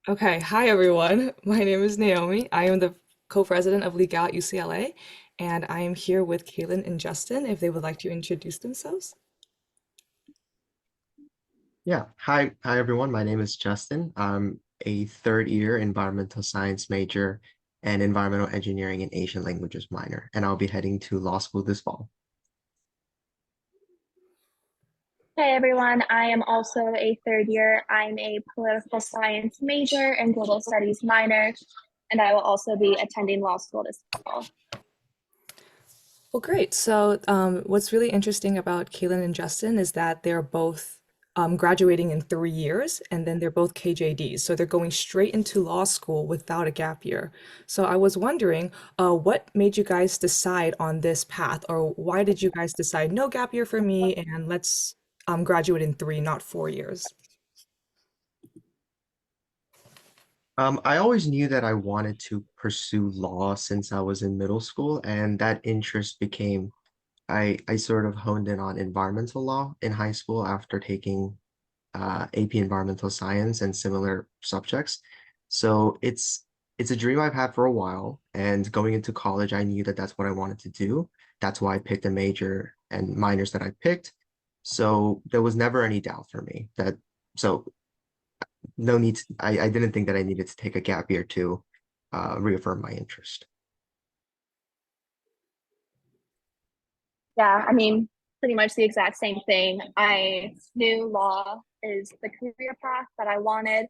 Okay, hi everyone. My name is Naomi. I am the co-president of LeGal at UCLA, and I am here with Kaylin and Justin if they would like to introduce themselves. Yeah. Hi everyone. My name is Justin. I'm a third year environmental science major and environmental engineering and Asian languages minor, and I'll be heading to law school this fall. Hey everyone, I am also a third year. I'm a political science major and global studies minor, and I will also be attending law school this fall. Well, great. What's really interesting about Kaylin and Justin is that they're both graduating in 3 years, and then they're both KJDs. So they're going straight into law school without a gap year. So I was wondering, what made you guys decide on this path, or why did you guys decide no gap year for me, and let's graduate in 3, not 4 years? I always knew that I wanted to pursue law since I was in middle school, and that interest became I sort of honed in on environmental law in high school after taking AP Environmental Science and similar subjects. So it's a dream I've had for a while, and going into college, I knew that that's what I wanted to do. That's why I picked a major and minors that I picked. So there was never any doubt for me that so no need to, I didn't think that I needed to take a gap year to reaffirm my interest. Yeah, I mean, pretty much the exact same thing. I knew law is the career path that I wanted,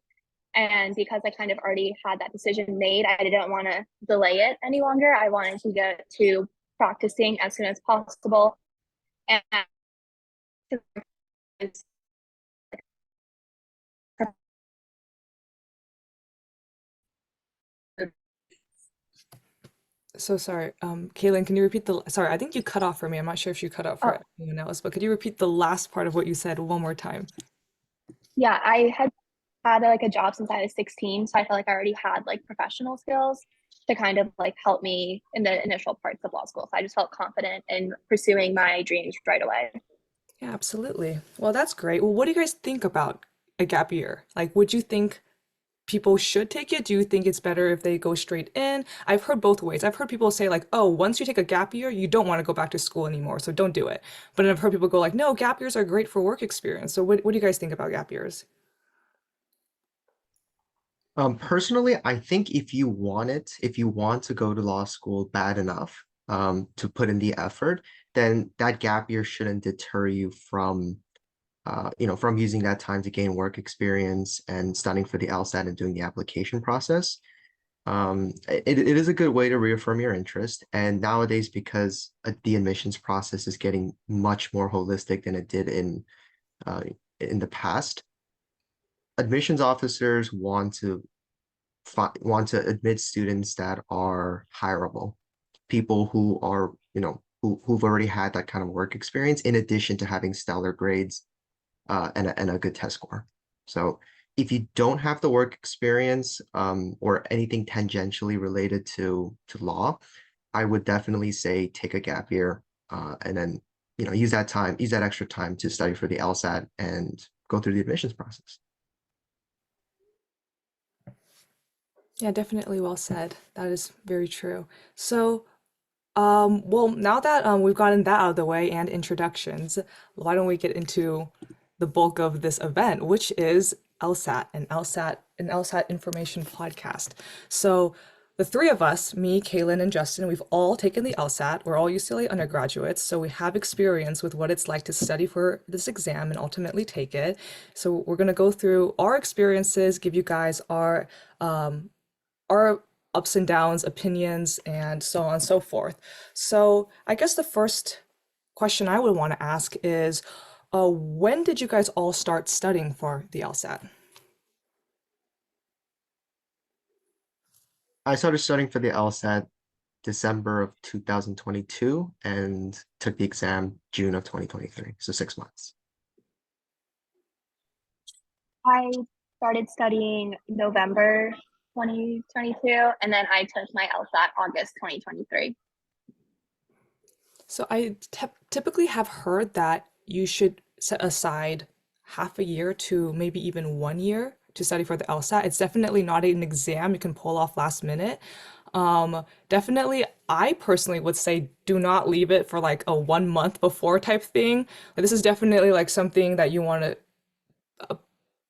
and because I kind of already had that decision made, I didn't want to delay it any longer. I wanted to get to practicing as soon as possible. And So sorry, Kaylin, can you repeat sorry, I think you cut off for me. I'm not sure if you cut off for oh, anyone else, but could you repeat the last part of what you said one more time? yeah, I had like a job since I was 16, so I felt like I already had like professional skills to kind of like help me in the initial parts of law school. So I just felt confident in pursuing my dreams right away. Yeah, absolutely. Well, that's great. Well, what do you guys think about a gap year? Like, would you think people should take it? Do you think it's better if they go straight in? I've heard both ways. I've heard people say like, "Oh, once you take a gap year, you don't want to go back to school anymore, so don't do it." But I've heard people go like, "No, gap years are great for work experience." So what do you guys think about gap years? Personally, I think if you want to go to law school bad enough, to put in the effort, then that gap year shouldn't deter you from, from using that time to gain work experience and studying for the LSAT and doing the application process. It is a good way to reaffirm your interest. And nowadays, because the admissions process is getting much more holistic than it did uh, in the past, admissions officers want to admit students that are hireable, people who are, who've already had that kind of work experience in addition to having stellar grades and a good test score. So if you don't have the work experience or anything tangentially related to law, I would definitely say take a gap year and then use that extra time to study for the LSAT and go through the admissions process. Yeah, definitely well said. That is very true. So, well, now that we've gotten that out of the way and introductions, why don't we get into the bulk of this event, which is LSAT, an LSAT information podcast. So, the three of us, me, Kaylin, and Justin, we've all taken the LSAT. We're all UCLA undergraduates, so we have experience with what it's like to study for this exam and ultimately take it. So, we're going to go through our experiences, give you guys our ups and downs, opinions, and so on and so forth. So I guess the first question I would want to ask is, when did you guys all start studying for the LSAT? I started studying for the LSAT December of 2022 and took the exam June of 2023, so 6 months. I started studying November 2022, and then I took my LSAT August 2023. So I typically have heard that you should set aside half a year to maybe even 1 year to study for the LSAT. It's definitely not an exam you can pull off last minute. Definitely, I personally would say do not leave it for like a 1 month before type thing. Like, this is definitely like something that you want to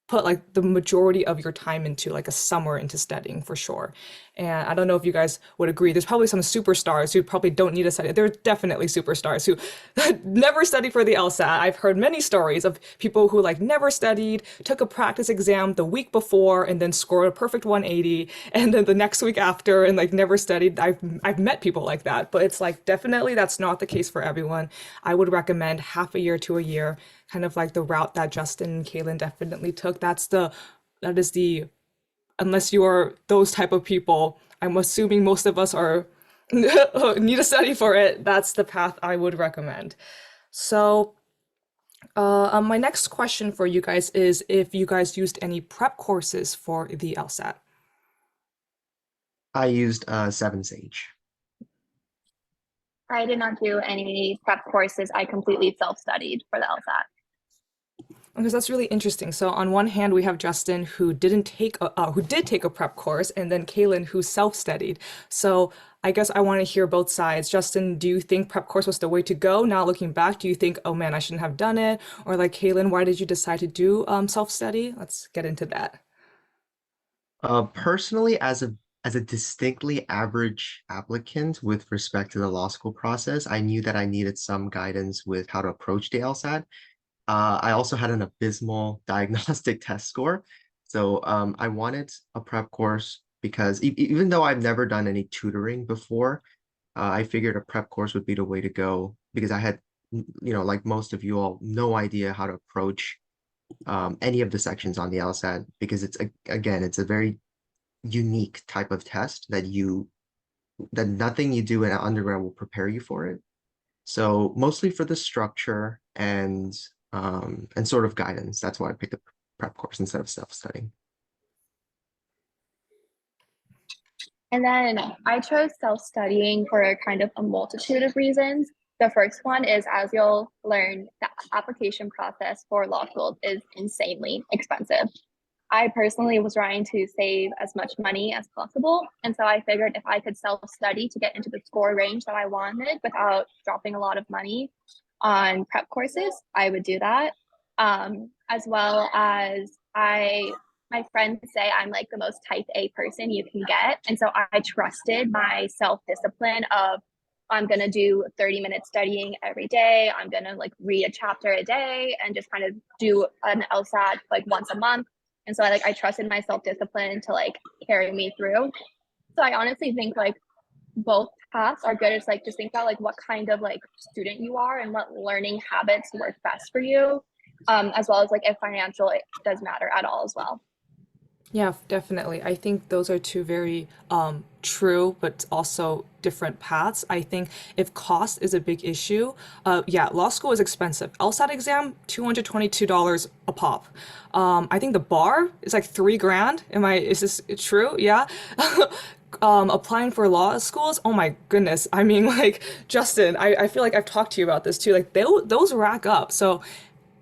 put like the majority of your time into, like a summer into studying for sure. And I don't know if you guys would agree. There's probably some superstars who probably don't need to study. There are definitely superstars who never study for the LSAT. I've heard many stories of people who like never studied, took a practice exam the week before, and then scored a perfect 180, and then the next week after, and like never studied. I've met people like that, but it's like definitely that's not the case for everyone. I would recommend half a year to a year, kind of like the route that Justin and Kaylin definitely took. That is the unless you are those type of people, I'm assuming most of us are need to study for it. That's the path I would recommend. So, my next question for you guys is if you guys used any prep courses for the LSAT. I used Seven Sage. I did not do any prep courses. I completely self-studied for the LSAT. Because that's really interesting. So on one hand, we have Justin who did take a prep course, and then Kaylin who self-studied. So I guess I want to hear both sides. Justin, do you think prep course was the way to go? Now looking back, do you think, oh man, I shouldn't have done it? Or like Kaylin, why did you decide to do self-study? Let's get into that. Personally, as a distinctly average applicant with respect to the law school process, I knew that I needed some guidance with how to approach the LSAT. I also had an abysmal diagnostic test score. So I wanted a prep course because even though I've never done any tutoring before, I figured a prep course would be the way to go because I had, like most of you all, no idea how to approach any of the sections on the LSAT because again, it's a very unique type of test that nothing you do in undergrad will prepare you for it. So mostly for the structure and sort of guidance. That's why I picked a prep course instead of self-studying. And then I chose self-studying for kind of a multitude of reasons. The first one is, as you'll learn, the application process for law school is insanely expensive. I personally was trying to save as much money as possible. And so I figured if I could self-study to get into the score range that I wanted without dropping a lot of money on prep courses, I would do that. As well as my friends say I'm like the most type A person you can get. And so I trusted my self-discipline of I'm going to do 30 minutes studying every day. I'm going to like read a chapter a day and just kind of do an LSAT like once a month. And so I trusted my self-discipline to like carry me through. So I honestly think like both paths are good. It's like just think about like what kind of like student you are and what learning habits work best for you. As well as like if financial it does matter at all as well. Yeah, definitely. I think those are two very true, but also different paths. I think if cost is a big issue, yeah, law school is expensive. LSAT exam, $222 a pop. I think the bar is like 3 grand. Is this true? Yeah. Applying for law schools, oh my goodness. I mean, like, Justin, I feel like I've talked to you about this too. Like, those rack up. So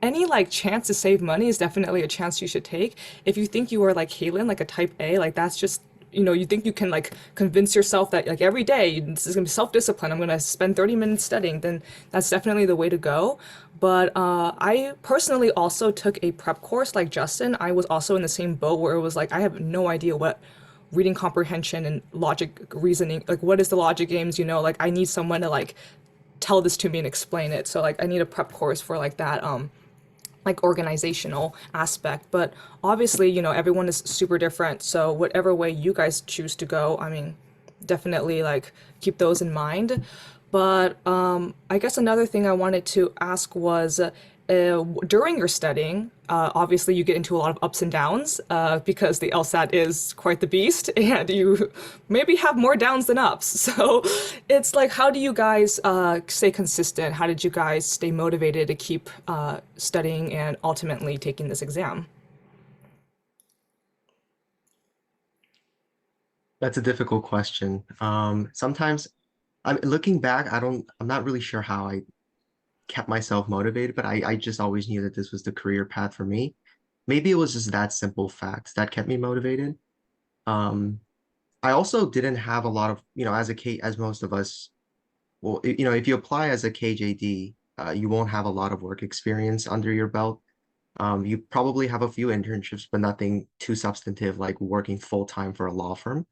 any like chance to save money is definitely a chance you should take. If you think you are like Halen, like a type A, like that's just, you think you can like convince yourself that like every day this is gonna be self-discipline. I'm gonna spend 30 minutes studying, then that's definitely the way to go. But I personally also took a prep course like Justin. I was also in the same boat where it was like I have no idea what reading comprehension and logic reasoning, like what is the logic games, like I need someone to like tell this to me and explain it. So like I need a prep course for like that like organizational aspect. But obviously, everyone is super different. So whatever way you guys choose to go, I mean, definitely like keep those in mind. But I guess another thing I wanted to ask was during your studying, obviously you get into a lot of ups and downs because the LSAT is quite the beast and you maybe have more downs than ups. So it's like, how do you guys stay consistent? How did you guys stay motivated to keep studying and ultimately taking this exam? That's a difficult question. Sometimes I'm looking back, I'm not really sure how I kept myself motivated, but I just always knew that this was the career path for me. maybe it was just that simple fact that kept me motivated. Um, I also didn't have a lot of, as a K, as most of us, well, if you apply as a KJD, you won't have a lot of work experience under your belt. You probably have a few internships, but nothing too substantive like working full time for a law firm.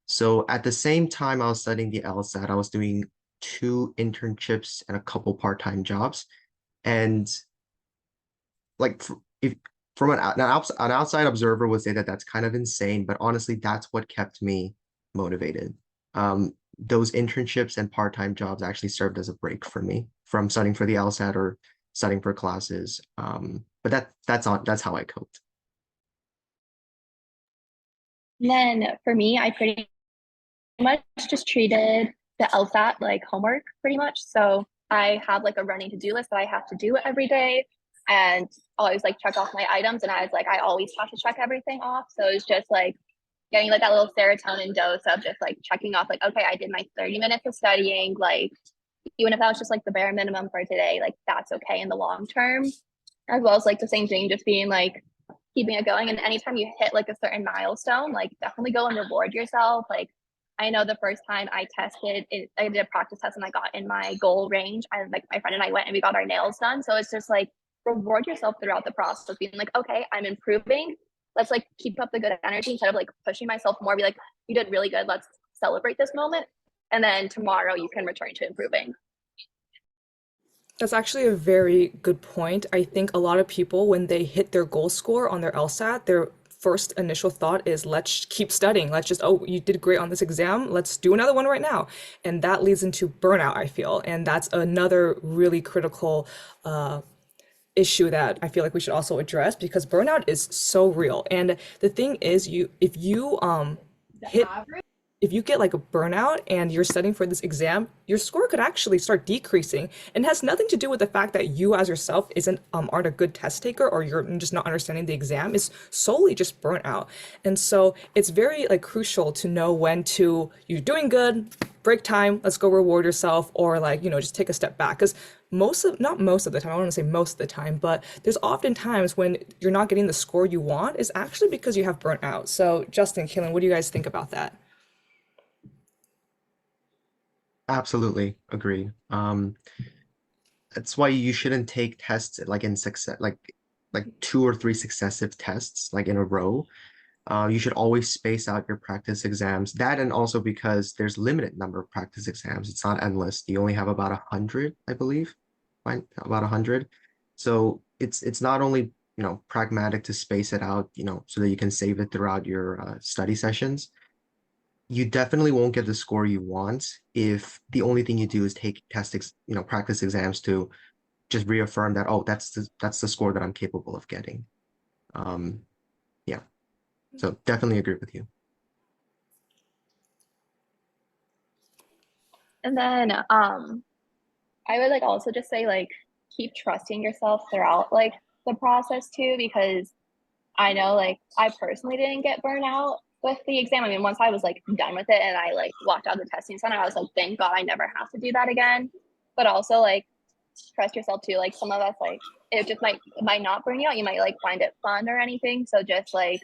So at the same time I was studying the LSAT, I was doing two internships and a couple part-time jobs. And like if from an outside observer would say that that's kind of insane, but honestly, that's what kept me motivated. Those internships and part-time jobs actually served as a break for me from studying for the LSAT or studying for classes. But that's how I coped. And then for me, I pretty much just treated the LSAT like homework pretty much. So I have like a running to-do list that I have to do every day and always like check off my items. And I was like, I always have to check everything off. So it's just like getting like that little serotonin dose of just like checking off like, okay, I did my 30 minutes of studying. Like even if that was just like the bare minimum for today, like that's okay in the long term. As well as like the same thing, just being like keeping it going. And anytime you hit like a certain milestone, like definitely go and reward yourself. Like I know the first time I tested it, I did a practice test and I got in my goal range. I like my friend and I went and we got our nails done. So it's just like reward yourself throughout the process, being like, okay, I'm improving. Let's like keep up the good energy instead of like pushing myself more. Be like, you did really good. Let's celebrate this moment. And then tomorrow you can return to improving. That's actually a very good point. I think a lot of people, when they hit their goal score on their LSAT, their first initial thought is, let's keep studying. Let's just, oh, you did great on this exam. Let's do another one right now. And that leads into burnout, I feel. And that's another really critical issue that I feel like we should also address because burnout is so real. And the thing is, if you hit if you get like a burnout and you're studying for this exam, your score could actually start decreasing. And it has nothing to do with the fact that you as yourself aren't a good test taker or you're just not understanding the exam. It's solely just burnout. And so it's very like crucial to know when to you're doing good, break time, let's go reward yourself, or like, just take a step back. Because not most of the time, I don't want to say most of the time, but there's often times when you're not getting the score you want is actually because you have burnt out. So Justin, Kaylin, what do you guys think about that? Absolutely agree. That's why you shouldn't take tests like in success, like two or three successive tests like in a row. You should always space out your practice exams. That and also because there's limited number of practice exams. It's not endless. You only have about 100, I believe, right? About 100. So it's not only, pragmatic to space it out, so that you can save it throughout your study sessions. You definitely won't get the score you want if the only thing you do is take practice exams to just reaffirm that, oh, that's the score that I'm capable of getting. Um, yeah. So definitely agree with you. And then I would like also just say like keep trusting yourself throughout like the process too, because I know like I personally didn't get burnt out with the exam. I mean, once I was like done with it and I like walked out of the testing center, I was like, thank God I never have to do that again. But also like trust yourself too. Like some of us like it just might not burn you out. You might like find it fun or anything. So just like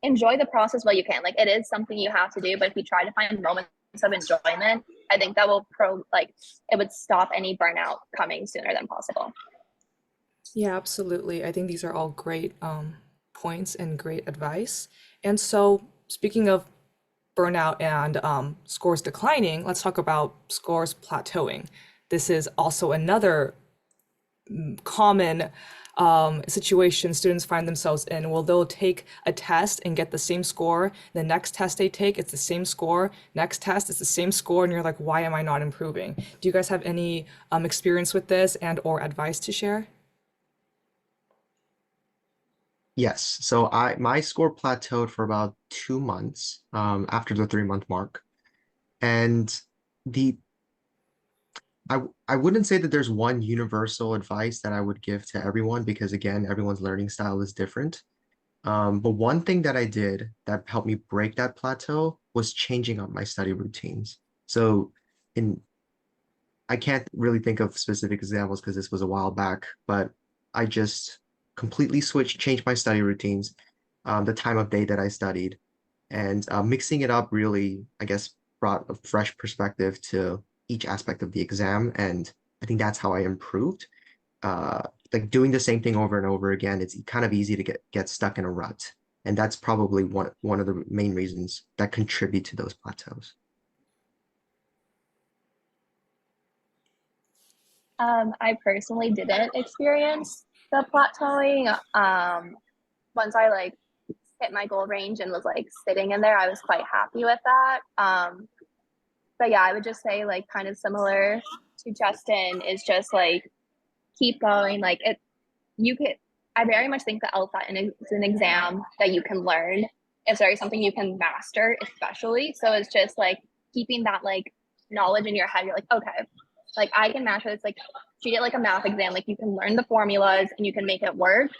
enjoy the process while you can. Like it is something you have to do, but if you try to find moments of enjoyment, I think that will it would stop any burnout coming sooner than possible. Yeah, absolutely. I think these are all great points and great advice. And so, speaking of burnout and scores declining, let's talk about scores plateauing. This is also another common situation students find themselves in. Well, they'll take a test and get the same score. The next test they take, it's the same score. Next test, it's the same score, and you're like, why am I not improving? Do you guys have any experience with this and or advice to share? Yes. So my score plateaued for about 2 months after the 3 month mark. And the I wouldn't say that there's one universal advice that I would give to everyone because again, everyone's learning style is different. But one thing that I did that helped me break that plateau was changing up my study routines. So in I can't really think of specific examples because this was a while back, but I just completely changed my study routines, the time of day that I studied, and mixing it up really, I guess, brought a fresh perspective to each aspect of the exam. And I think that's how I improved. Uh, like doing the same thing over and over again, it's kind of easy to get stuck in a rut. And that's probably one of the main reasons that contribute to those plateaus. I personally didn't experience the plateauing. Once I like hit my goal range and was like sitting in there, I was quite happy with that. But yeah, I would just say like kind of similar to Justin is just like keep going. Like it, you could. I very much think the LSAT is an exam that you can learn. It's very something you can master, especially. So it's just like keeping that like knowledge in your head. You're like, okay, like I can master this. Like treat it like a math exam. Like you can learn the formulas and you can make it work.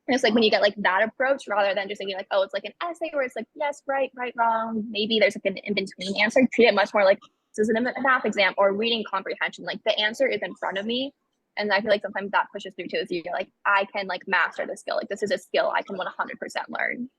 And it's like when you get like that approach rather than just thinking like, oh, it's like an essay where it's like, yes, right, right, wrong. Maybe there's like an in-between answer. Treat it much more like this is a math exam or reading comprehension. Like the answer is in front of me. And I feel like sometimes that pushes through too. Is you're like, I can like master the skill. Like this is a skill I can 100% learn.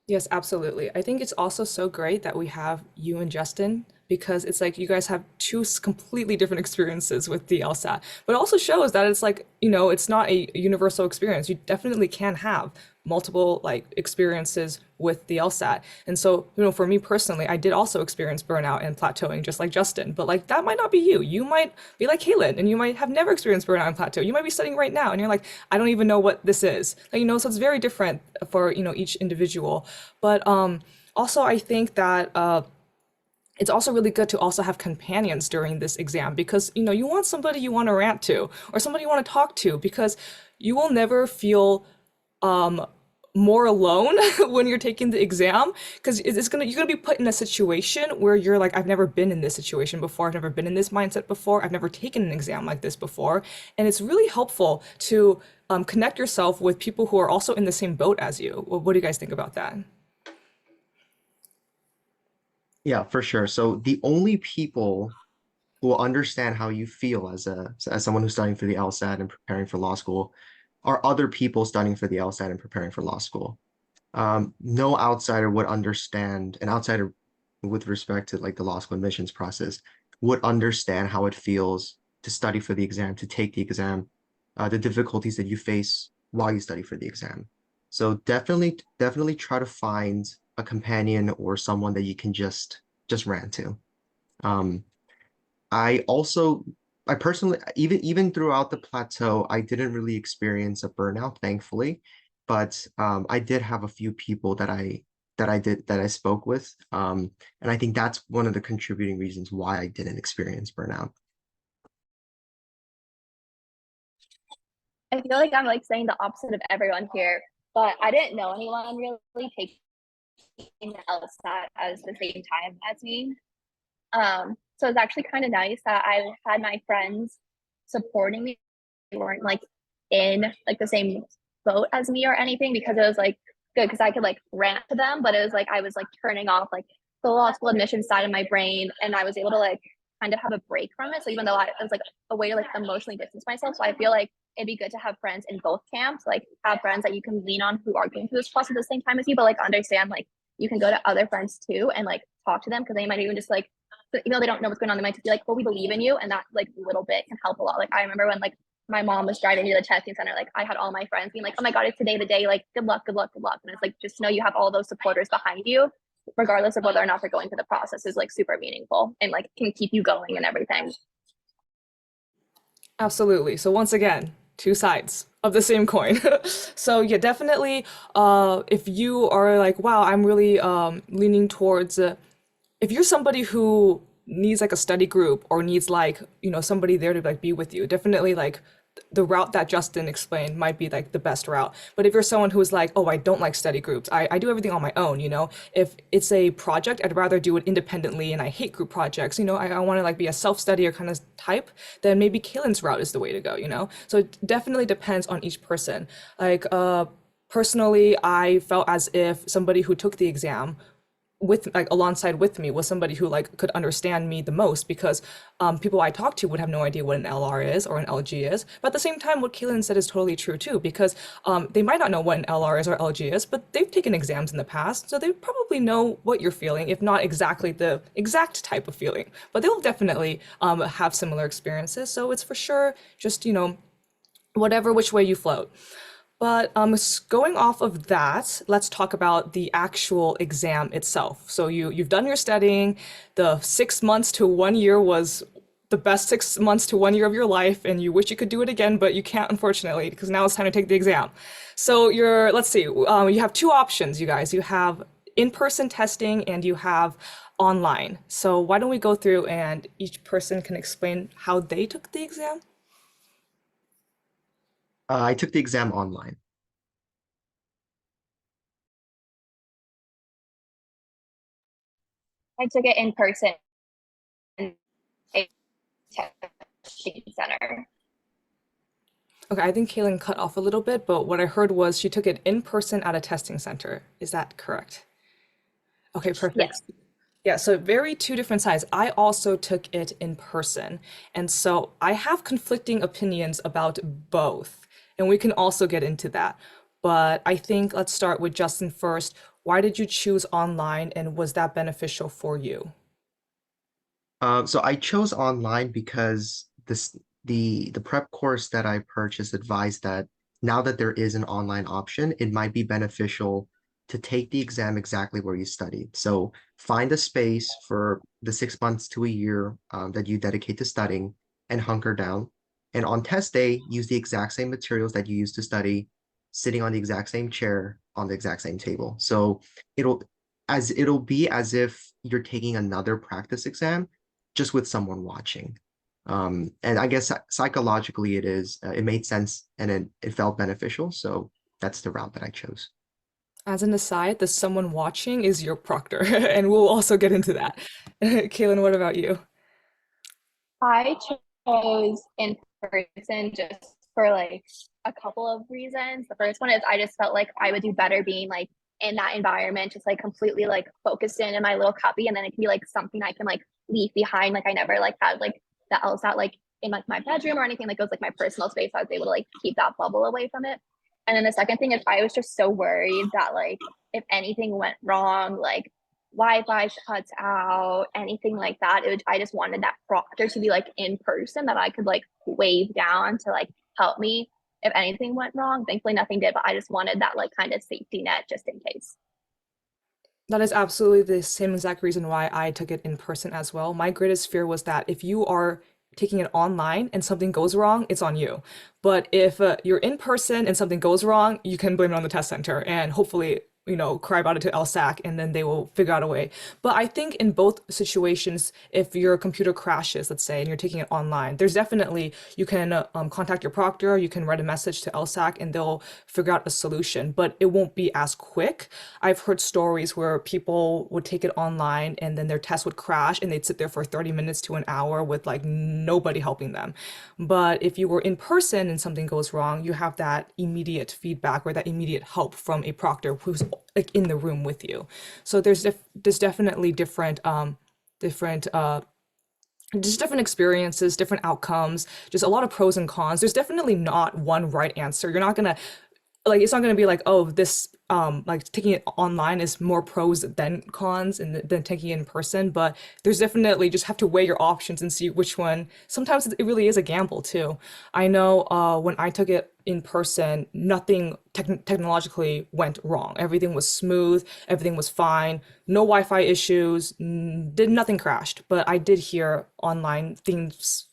Yes, absolutely. I think it's also so great that we have you and Justin because it's like you guys have two completely different experiences with the LSAT, but it also shows that it's like, it's not a universal experience. You definitely can have multiple like experiences with the LSAT. And so, for me personally, I did also experience burnout and plateauing just like Justin, but like that might not be you. You might be like Caitlin and you might have never experienced burnout and plateau. You might be studying right now and you're like, I don't even know what this is. Like, so it's very different for, each individual. But also I think that it's also really good to also have companions during this exam because you want somebody you want to rant to or somebody you want to talk to because you will never feel more alone when you're taking the exam because you're gonna be put in a situation where you're like, I've never been in this situation before, I've never been in this mindset before, I've never taken an exam like this before, and it's really helpful to connect yourself with people who are also in the same boat as you. What do you guys think about that? Yeah, for sure. So the only people who will understand how you feel as someone who's studying for the LSAT and preparing for law school are other people studying for the LSAT and preparing for law school. No outsider would understand, an outsider with respect to like the law school admissions process would understand how it feels to study for the exam, to take the exam, the difficulties that you face while you study for the exam. So definitely try to find a companion or someone that you can just rant to. Um, I also, I personally, even throughout the plateau, I didn't really experience a burnout, thankfully, but I did have a few people that I spoke with, and I think that's one of the contributing reasons why I didn't experience burnout. I feel like I'm like saying the opposite of everyone here, but I didn't know anyone really taking the LSAT as the same time as me. So it's actually kind of nice that I had my friends supporting me. They weren't like in like the same boat as me or anything because it was like good because I could like rant to them, but it was like I was like turning off like the law school admission side of my brain and I was able to like kind of have a break from it. So even though it was like a way to like emotionally distance myself. So I feel like it'd be good to have friends in both camps, like have friends that you can lean on who are going through this process at the same time as you, but like understand like you can go to other friends too and like talk to them because they might even just like even though they don't know what's going on, they might just be like, well, we believe in you. And that like little bit can help a lot. Like I remember when like my mom was driving me to the testing center, like I had all my friends being like, oh my God, it's today the day, like good luck, good luck, good luck. And it's like just to know you have all those supporters behind you, regardless of whether or not they're going through the process is like super meaningful and like can keep you going and everything. Absolutely. So once again, two sides of the same coin. So yeah, definitely if you are like, wow, I'm really leaning towards if you're somebody who needs like a study group or needs like, somebody there to like be with you, definitely like the route that Justin explained might be like the best route. But if you're someone who is like, oh, I don't like study groups, I do everything on my own, if it's a project, I'd rather do it independently and I hate group projects, I want to like be a self-studier kind of type, then maybe Kaylin's route is the way to go. So it definitely depends on each person. Like, personally, I felt as if somebody who took the exam with like alongside with me was somebody who like could understand me the most because people I talked to would have no idea what an LR is or an LG is. But at the same time, what Kaylin said is totally true too because they might not know what an LR is or LG is, but they've taken exams in the past, so they probably know what you're feeling, if not exactly the exact type of feeling. But they'll definitely have similar experiences. So it's for sure just whatever which way you float. But going off of that, let's talk about the actual exam itself. So you've done your studying. The 6 months to 1 year was the best 6 months to 1 year of your life, and you wish you could do it again, but you can't, unfortunately, because now it's time to take the exam. So let's see, you have two options, you guys. You have in-person testing and you have online. So why don't we go through and each person can explain how they took the exam? I took the exam online. I took it in person in a testing center. Okay, I think Kaylin cut off a little bit, but what I heard was she took it in person at a testing center. Is that correct? Okay, perfect. Yes. Yeah, so very two different sides. I also took it in person. And so I have conflicting opinions about both. And we can also get into that. But I think let's start with Justin first. Why did you choose online and was that beneficial for you? So I chose online because the prep course that I purchased advised that now that there is an online option, it might be beneficial to take the exam exactly where you studied. So find a space for the 6 months to a year that you dedicate to studying and hunker down. And on test day, use the exact same materials that you used to study, sitting on the exact same chair on the exact same table. So it'll it'll be as if you're taking another practice exam just with someone watching. And I guess psychologically it made sense and it felt beneficial. So that's the route that I chose. As an aside, the someone watching is your proctor, and we'll also get into that. Kaylin, what about you? I chose in person just for like a couple of reasons. The first one is I just felt like I would do better being like in that environment, just like completely like focused in my little copy, and then it can be like something I can like leave behind. Like I never like had like the LSAT like in like my bedroom or anything. Like it was like my personal space. So I was able to like keep that bubble away from it. And then the second thing is I was just so worried that like if anything went wrong, like Wi-Fi cuts out, anything like that. I just wanted that proctor to be like in person that I could like wave down to like help me if anything went wrong. Thankfully, nothing did, but I just wanted that like kind of safety net just in case. That is absolutely the same exact reason why I took it in person as well. My greatest fear was that if you are taking it online and something goes wrong, it's on you. But if you're in person and something goes wrong, you can blame it on the test center and hopefully, cry about it to LSAC and then they will figure out a way. But I think in both situations, if your computer crashes, let's say, and you're taking it online, there's definitely, you can contact your proctor, you can write a message to LSAC and they'll figure out a solution, but it won't be as quick. I've heard stories where people would take it online and then their test would crash and they'd sit there for 30 minutes to an hour with like nobody helping them. But if you were in person and something goes wrong, you have that immediate feedback or that immediate help from a proctor who's like in the room with you. So there's definitely different just different experiences, different outcomes, just a lot of pros and cons. There's definitely not one right answer. You're not gonna like it's not going to be like, oh, this like taking it online is more pros than cons and than taking it in person, but there's definitely just have to weigh your options and see which one. Sometimes it really is a gamble too. I know when I took it in person, nothing technologically went wrong. Everything was smooth, everything was fine, no Wi-Fi issues, did nothing crashed, but I did hear online things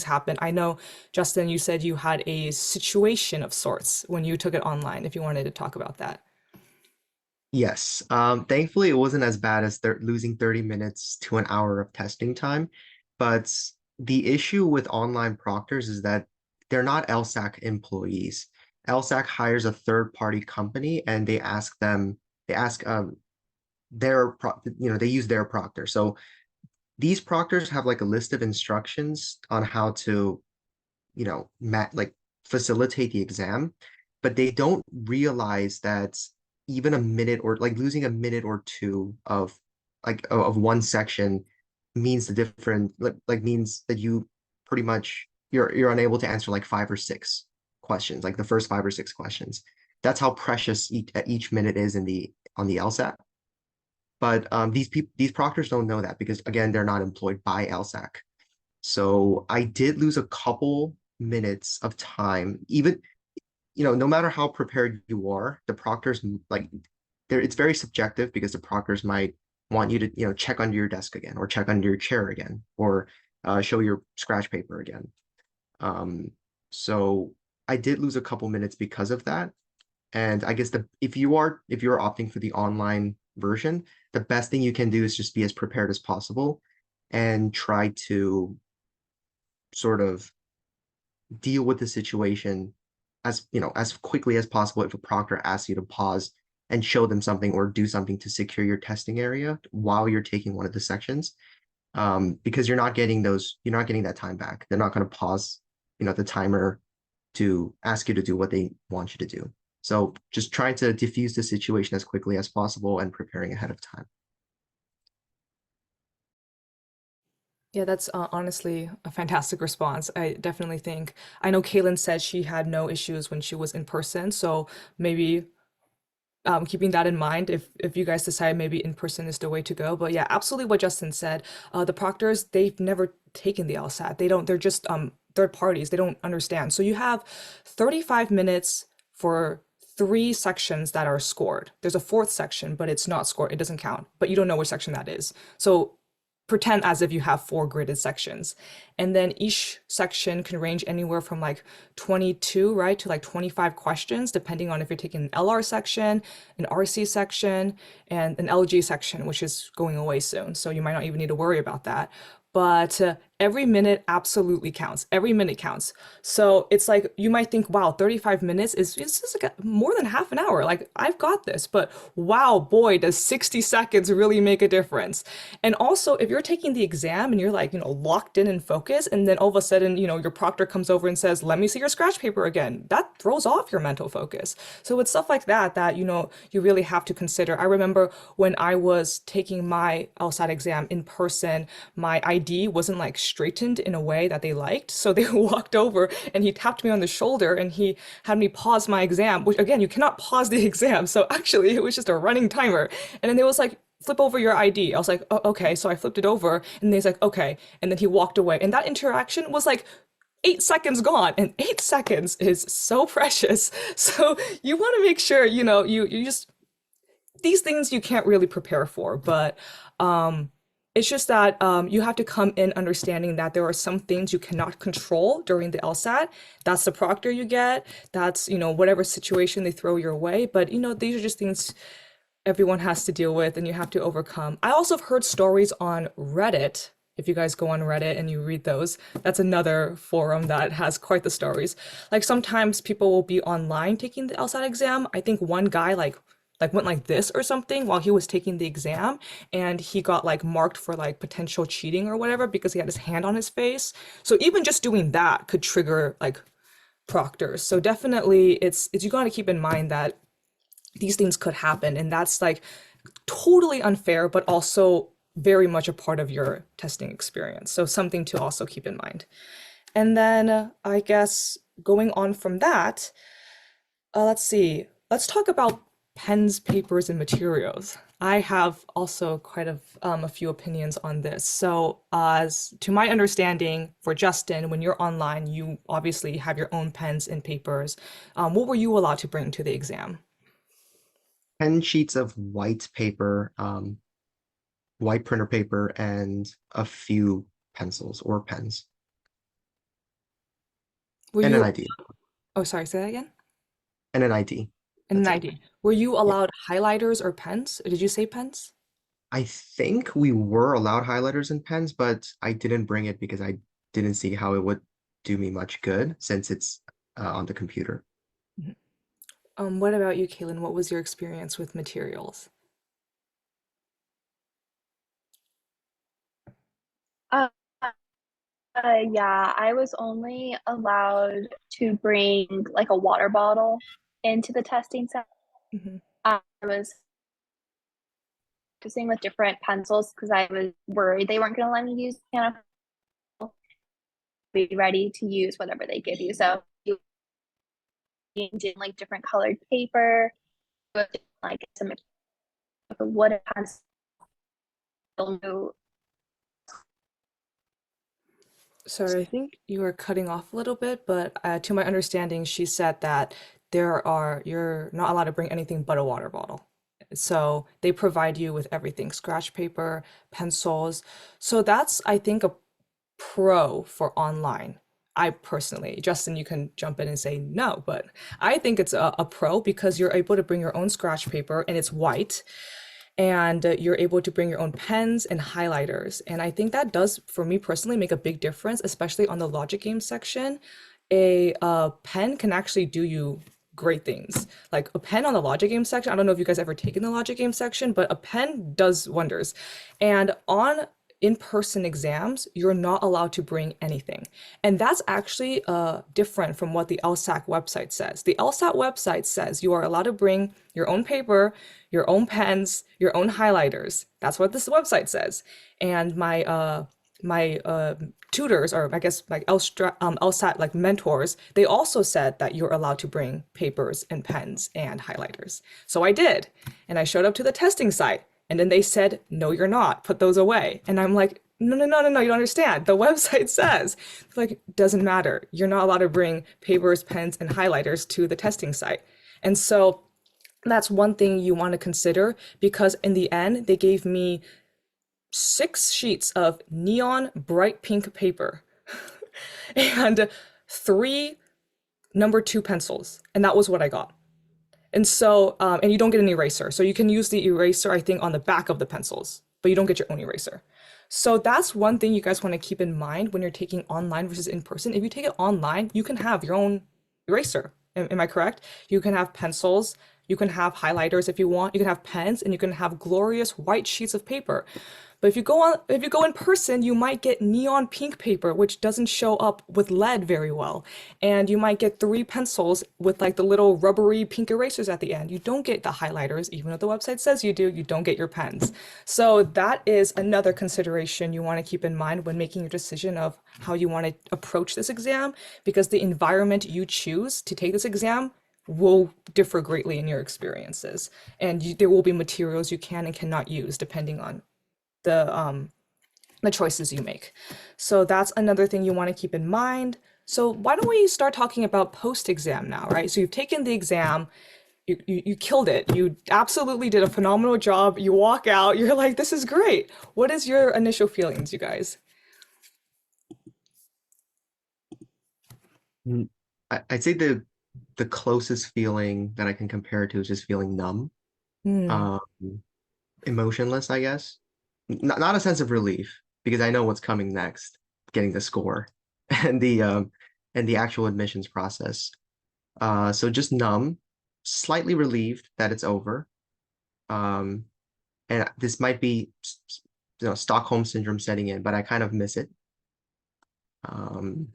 happen. I know, Justin, you said you had a situation of sorts when you took it online, if you wanted to talk about that. Yes. Thankfully, it wasn't as bad as losing 30 minutes to an hour of testing time. But the issue with online proctors is that they're not LSAC employees. LSAC hires a third-party company and they ask they use their proctor. So these proctors have like a list of instructions on how to like facilitate the exam, but they don't realize that even a minute or like losing a minute or two of like of one section means the different like means that you pretty much you're unable to answer like 5 or 6 questions, like the first 5 or 6 questions. That's how precious each minute is in the on the LSAT. But these proctors don't know that because again, they're not employed by LSAC. So I did lose a couple minutes of time, even no matter how prepared you are, the proctors like there it's very subjective because the proctors might want you to check under your desk again or check under your chair again or show your scratch paper again. Um, so I did lose a couple minutes because of that. And I guess the if you're opting for the online version, the best thing you can do is just be as prepared as possible and try to sort of deal with the situation as quickly as possible if a proctor asks you to pause and show them something or do something to secure your testing area while you're taking one of the sections. Because you're not getting that time back. They're not going to pause, the timer to ask you to do what they want you to do. So just trying to diffuse the situation as quickly as possible and preparing ahead of time. Yeah, that's honestly a fantastic response. I definitely think. I know Kaylin said she had no issues when she was in person, so maybe keeping that in mind if you guys decide maybe in person is the way to go. But yeah, absolutely what Justin said. The proctors, they've never taken the LSAT. They're just third parties. They don't understand. So you have 35 minutes for three sections that are scored. There's a fourth section, but it's not scored. It doesn't count. But you don't know which section that is. So pretend as if you have four gridded sections. And then each section can range anywhere from like 22, right, to like 25 questions, depending on if you're taking an LR section, an RC section, and an LG section, which is going away soon. So you might not even need to worry about that. But every minute absolutely counts. Every minute counts. So it's like you might think, wow, 35 minutes is just like more than half an hour. Like I've got this. But wow, boy, does 60 seconds really make a difference. And also, if you're taking the exam and you're like, locked in and focused, and then all of a sudden, your proctor comes over and says, let me see your scratch paper again, that throws off your mental focus. So it's stuff like that that, you really have to consider. I remember when I was taking my LSAT exam in person, my ID wasn't like straightened in a way that they liked. So they walked over and he tapped me on the shoulder and he had me pause my exam, which again, you cannot pause the exam. So actually, it was just a running timer. And then it was like, flip over your ID. I was like, oh, okay. So I flipped it over and he's like, okay. And then he walked away. And that interaction was like 8 seconds gone. And 8 seconds is so precious. So you want to make sure, you just, these things you can't really prepare for. But it's just that you have to come in understanding that there are some things you cannot control during the LSAT. That's the proctor you get. That's, whatever situation they throw your way. But, these are just things everyone has to deal with and you have to overcome. I also have heard stories on Reddit. If you guys go on Reddit and you read those, that's another forum that has quite the stories. Like sometimes people will be online taking the LSAT exam. I think one guy like went like this or something while he was taking the exam and he got like marked for like potential cheating or whatever because he had his hand on his face. So even just doing that could trigger like proctors. So definitely it's you got to keep in mind that these things could happen and that's like totally unfair but also very much a part of your testing experience, so something to also keep in mind. And then I guess going on from that, let's see, let's talk about pens, papers, and materials. I have also quite a few opinions on this. So as to my understanding, for Justin, when you're online you obviously have your own pens and papers. What were you allowed to bring to the exam? 10 sheets of white paper, white printer paper, and a few pencils or pens, Were and an you, ID, oh, sorry, say that again? and an ID. And an That's it. ID. Were you Yeah. allowed highlighters or pens? Did you say pens? I think we were allowed highlighters and pens, but I didn't bring it because I didn't see how it would do me much good since it's on the computer. Mhm. What about you, Kaylin? What was your experience with materials? Uh, yeah, I was only allowed to bring like a water bottle into the testing center. Hmm. I was practicing with different pencils because I was worried they weren't going to let me use mechanical. Be ready to use whatever they give you. So you did like different colored paper, like some wooden pencil. Sorry, I think you are cutting off a little bit, but to my understanding, she said that you're not allowed to bring anything but a water bottle. So they provide you with everything, scratch paper, pencils. So that's, I think, a pro for online. I personally, Justin, you can jump in and say no, but I think it's a pro because you're able to bring your own scratch paper and it's white and you're able to bring your own pens and highlighters. And I think that does, for me personally, make a big difference, especially on the logic game section. A pen can actually do you great things. Like a pen on the logic game section, I don't know if you guys ever taken the logic game section, but a pen does wonders. And on in-person exams, you're not allowed to bring anything. And that's actually different from what the LSAC website says. The LSAT website says you are allowed to bring your own paper, your own pens, your own highlighters. That's what this website says. And my tutors, or I guess like LSAT like mentors, they also said that you're allowed to bring papers and pens and highlighters. So I did, and I showed up to the testing site, and then they said, "No, you're not. Put those away." And I'm like, "No, no, no, no, no. You don't understand. The website says." Like, doesn't matter. You're not allowed to bring papers, pens, and highlighters to the testing site. And so that's one thing you want to consider because in the end, they gave me 6 sheets of neon bright pink paper and 3 number 2 pencils. And that was what I got. And so, and you don't get an eraser. So you can use the eraser, I think, on the back of the pencils, but you don't get your own eraser. So that's one thing you guys want to keep in mind when you're taking online versus in person. If you take it online, you can have your own eraser. Am I correct? You can have pencils, you can have highlighters if you want, you can have pens, and you can have glorious white sheets of paper. But if you go in person, you might get neon pink paper, which doesn't show up with lead very well. And you might get 3 pencils with like the little rubbery pink erasers at the end. You don't get the highlighters, even though the website says you do, you don't get your pens. So that is another consideration you want to keep in mind when making your decision of how you want to approach this exam, because the environment you choose to take this exam will differ greatly in your experiences. And there will be materials you can and cannot use depending on the the choices you make. So that's another thing you want to keep in mind. So why don't we start talking about post-exam now, right? So you've taken the exam, you killed it. You absolutely did a phenomenal job. You walk out, you're like, this is great. What is your initial feelings, you guys? Mm, I'd say the closest feeling that I can compare it to is just feeling numb, Hmm. um, emotionless, I guess. Not a sense of relief because I know what's coming next, getting the score and the actual admissions process. So just numb, slightly relieved that it's over. Um, and this might be, Stockholm syndrome setting in, but I kind of miss it. Um,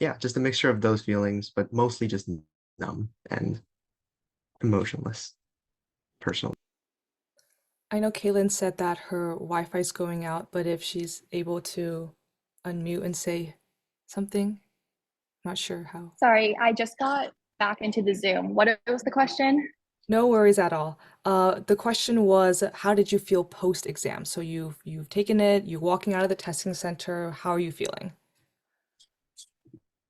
yeah, just a mixture of those feelings, but mostly just numb and emotionless, personally. I know Kaylin said that her Wi-Fi is going out, but if she's able to unmute and say something, not sure how. Sorry, I just got back into the Zoom. What was the question? No worries at all. The question was, how did you feel post-exam? So you've taken it, you're walking out of the testing center. How are you feeling?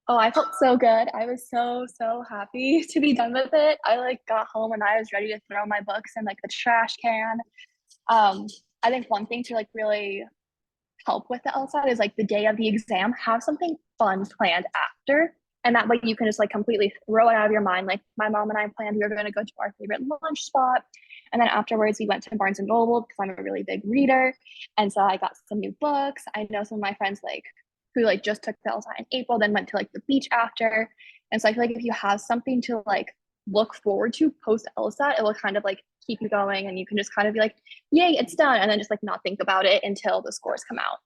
Oh, I felt so good. I was so happy to be done with it. I like got home and I was ready to throw my books in like the trash can. Um, I think one thing to like really help with the LSAT is like the day of the exam, have something fun planned after. And that way you can just like completely throw it out of your mind. Like my mom and I planned we were going to go to our favorite lunch spot. And then afterwards we went to Barnes and Noble because I'm a really big reader. And so I got some new books. I know some of my friends like who like just took the LSAT in April, then went to like the beach after. And so I feel like if you have something to like look forward to post LSAT, it will kind of like keep you going and you can just kind of be like, yay, it's done. And then just like not think about it until the scores come out.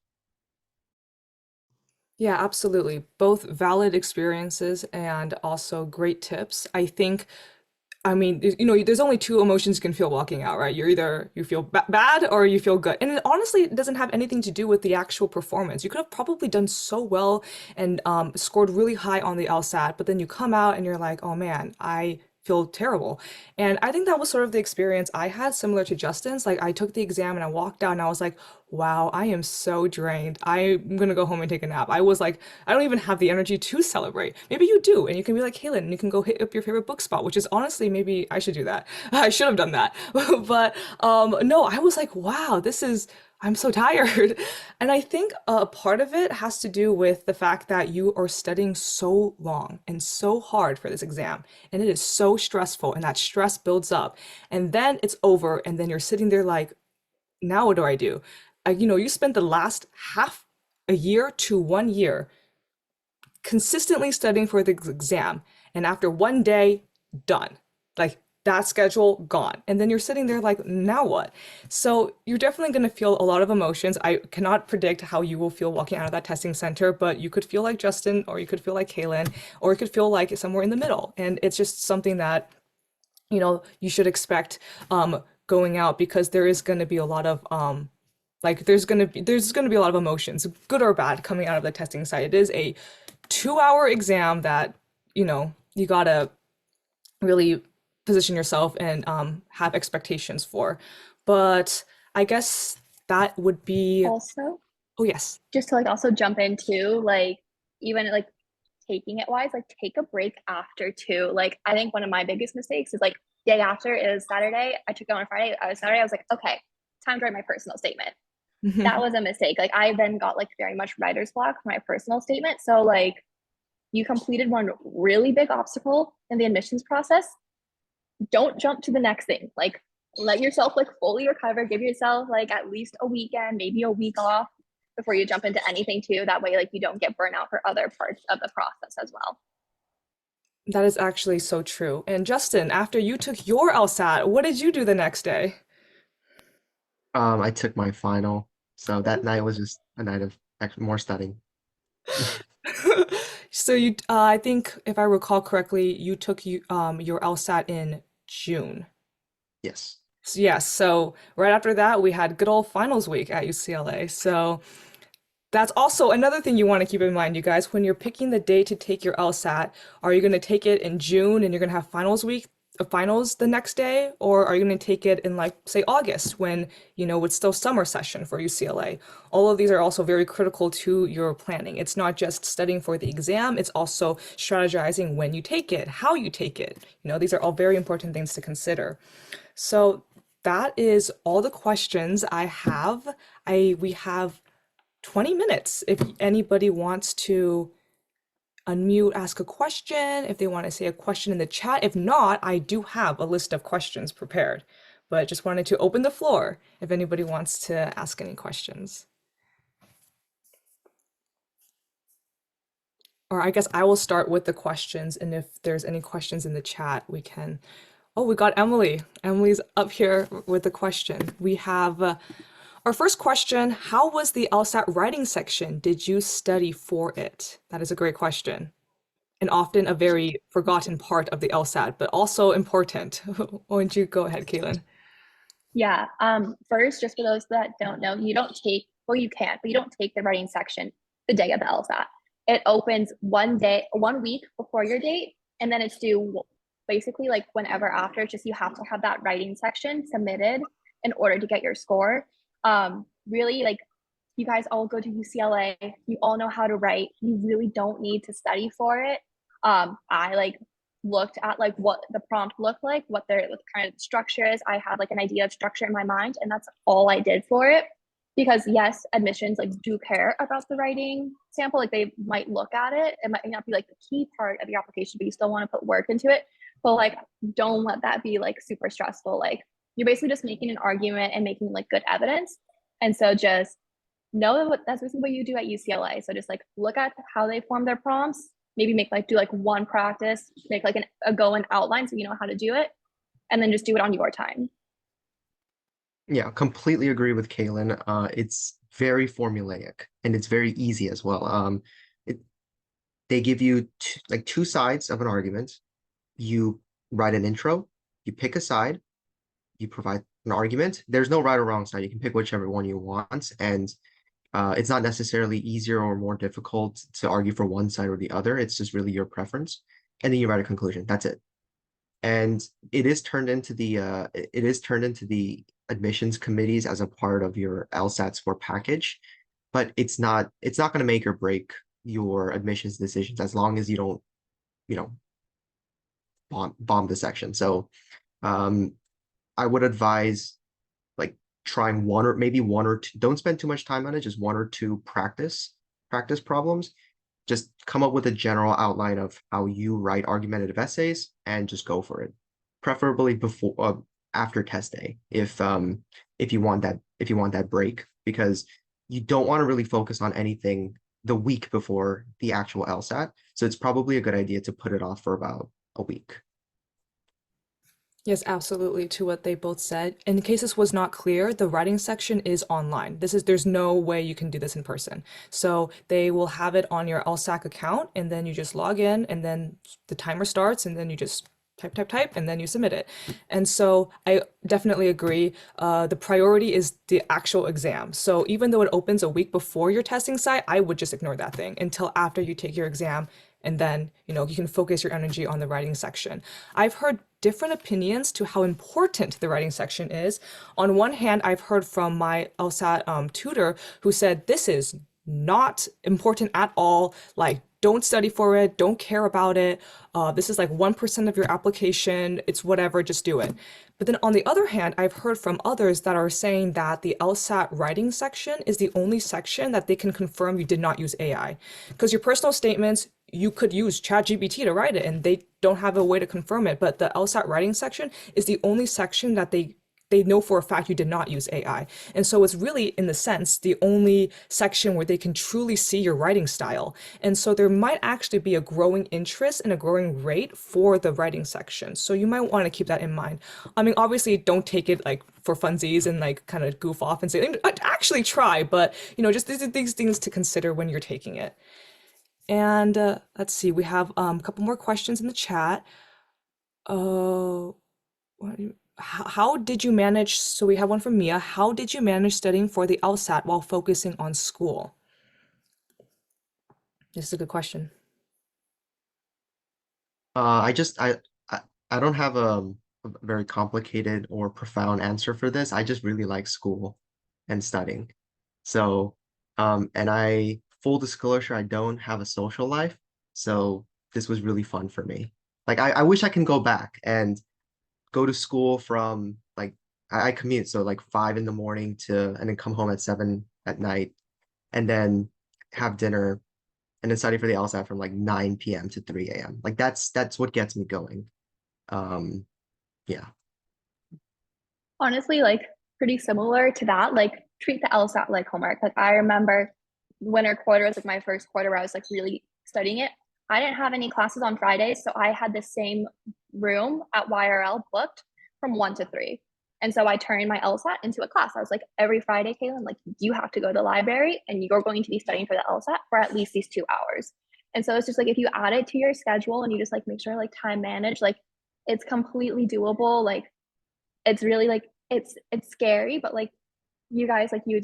Yeah, absolutely. Both valid experiences and also great tips. I think I mean, there's only two emotions you can feel walking out, right? You're either you feel bad or you feel good. And it honestly doesn't have anything to do with the actual performance. You could have probably done so well and scored really high on the LSAT, but then you come out and you're like, oh man, I feel terrible. And I think that was sort of the experience I had, similar to Justin's. Like, I took the exam and I walked out and I was like, wow, I am so drained. I'm gonna go home and take a nap. I was like, I don't even have the energy to celebrate. Maybe you do, and you can be like Kaylin, and you can go hit up your favorite book spot, which is honestly, maybe I should do that. I should have done that. But no, I was like, wow, I'm so tired. And I think a part of it has to do with the fact that you are studying so long and so hard for this exam, and it is so stressful, and that stress builds up, and then it's over, and then you're sitting there like, now what do I do? You spent the last half a year to 1 year consistently studying for the exam, and after one day, done. Like that schedule gone. And then you're sitting there like, now what? So you're definitely going to feel a lot of emotions. I cannot predict how you will feel walking out of that testing center, but you could feel like Justin, or you could feel like Kaylin, or you could feel like somewhere in the middle. And it's just something that you should expect going out, because there is going to be a lot of like there's going to be a lot of emotions, good or bad, coming out of the testing site. It is a 2-hour exam that you gotta really position yourself and have expectations for. But I guess that would be. Also, Oh yes. just to like also jump into like even like taking it wise, like take a break after too. Like I think one of my biggest mistakes is like day after is Saturday. I took it on Friday. I was Saturday. I was like, okay, time to write my personal statement. That was a mistake. Like I then got like very much writer's block for my personal statement. So like you completed one really big obstacle in the admissions process. Don't jump to the next thing. Like let yourself like fully recover. Give yourself like at least a weekend, maybe a week off before you jump into anything too. That way, like you don't get burnt out for other parts of the process as well. That is actually so true. And Justin, after you took your LSAT, what did you do the next day? I took my final, so that night was just a night of more studying. So I think if I recall correctly, you took your LSAT in June. Yes. So, yes, so right after that, we had good old finals week at UCLA. So that's also another thing you want to keep in mind, you guys, when you're picking the date to take your LSAT. Are you going to take it in June and you're going to have finals week, finals the next day, or are you going to take it in like say August when it's still summer session for UCLA? All of these are also very critical to your planning. It's not just studying for the exam, it's also strategizing when you take it, how you take it. These are all very important things to consider. So that is all the questions I have. I We have 20 minutes if anybody wants to unmute, ask a question, if they want to say a question in the chat. If not, I do have a list of questions prepared, but just wanted to open the floor if anybody wants to ask any questions. Or I guess I will start with the questions, and if there's any questions in the chat, we can. Oh, we got Emily. Emily's up here with the question. We have our first question. How was the LSAT writing section? Did you study for it? That is a great question, and often a very forgotten part of the LSAT, but also important. Why don't you go ahead, Caitlin? Yeah. First, just for those that don't know, you don't take, well, you can, but you don't take the writing section the day of the LSAT. It opens one day, 1 week before your date, and then it's due basically like whenever after. It's just you have to have that writing section submitted in order to get your score. Really, like you guys all go to UCLA, you all know how to write. You really don't need to study for it. I like looked at like what the prompt looked like, what their kind of structure is. I had like an idea of structure in my mind, and that's all I did for it. Because yes, admissions like do care about the writing sample. Like they might look at it. It might not be like the key part of your application, but you still want to put work into it. But like, don't let that be like super stressful. Like you're basically just making an argument and making like good evidence. And so just know that that's basically what you do at UCLA. So just like look at how they form their prompts, maybe make like do like one practice, make like a go and outline so you know how to do it, and then just do it on your time. Yeah, completely agree with Kaylin. It's very formulaic and it's very easy as well. It They give you like two sides of an argument. You write an intro, you pick a side, you provide an argument. There's no right or wrong side. You can pick whichever one you want, and it's not necessarily easier or more difficult to argue for one side or the other. It's just really your preference, and then you write a conclusion. That's it. And it is turned into the admissions committees as a part of your LSAT score package, but it's not going to make or break your admissions decisions as long as you don't, you know, bomb the section. So um, I would advise like trying one or maybe one or two. Don't spend too much time on it. Just one or two practice problems. Just come up with a general outline of how you write argumentative essays and just go for it. Preferably before after test day if you want that break because you don't want to really focus on anything the week before the actual LSAT. So it's probably a good idea to put it off for about a week. Yes, absolutely, to what they both said. In case this was not clear, the writing section is online. There's no way you can do this in person. So they will have it on your LSAC account, and then you just log in, and then the timer starts, and then you just type, and then you submit it. And so I definitely agree. The priority is the actual exam. So even though it opens a week before your testing site, I would just ignore that thing until after you take your exam, and then you can focus your energy on the writing section. I've heard different opinions to how important the writing section is. On one hand, I've heard from my LSAT tutor who said this is not important at all. Like, don't study for it, don't care about it. This is like 1% of your application. It's whatever, just do it. But then on the other hand, I've heard from others that are saying that the LSAT writing section is the only section that they can confirm you did not use AI. Because your personal statements, you could use ChatGPT to write it and they don't have a way to confirm it. But the LSAT writing section is the only section that they know for a fact you did not use AI. And so it's really, in the sense, the only section where they can truly see your writing style. And so there might actually be a growing interest and a growing rate for the writing section. So you might want to keep that in mind. I mean, obviously, don't take it like for funsies and like kind of goof off and say, actually try, but just these things to consider when you're taking it. And let's see, we have a couple more questions in the chat. Uh, how did you manage? So we have one from Mia. How did you manage studying for the LSAT while focusing on school? This is a good question. I just I I don't have a very complicated or profound answer for this. I just really like school and studying. So, and full disclosure, I don't have a social life. So this was really fun for me. Like I wish I can go back and go to school from like I commute, so like 5 in the morning and then come home at 7 at night and then have dinner and then study for the LSAT from like 9 p.m. to 3 a.m. Like that's what gets me going. Um, yeah. Honestly, like pretty similar to that. Like treat the LSAT like homework. Like I remember winter quarter was like my first quarter where I was like really studying it. I didn't have any classes on Fridays, so I had the same room at YRL booked from 1 to 3. And so I turned my LSAT into a class. I was like, every Friday, Kaylin, like you have to go to the library and you're going to be studying for the LSAT for at least these 2 hours. And so it's just like if you add it to your schedule and you just like make sure like time manage, like it's completely doable. Like it's really like it's scary, but like you guys like you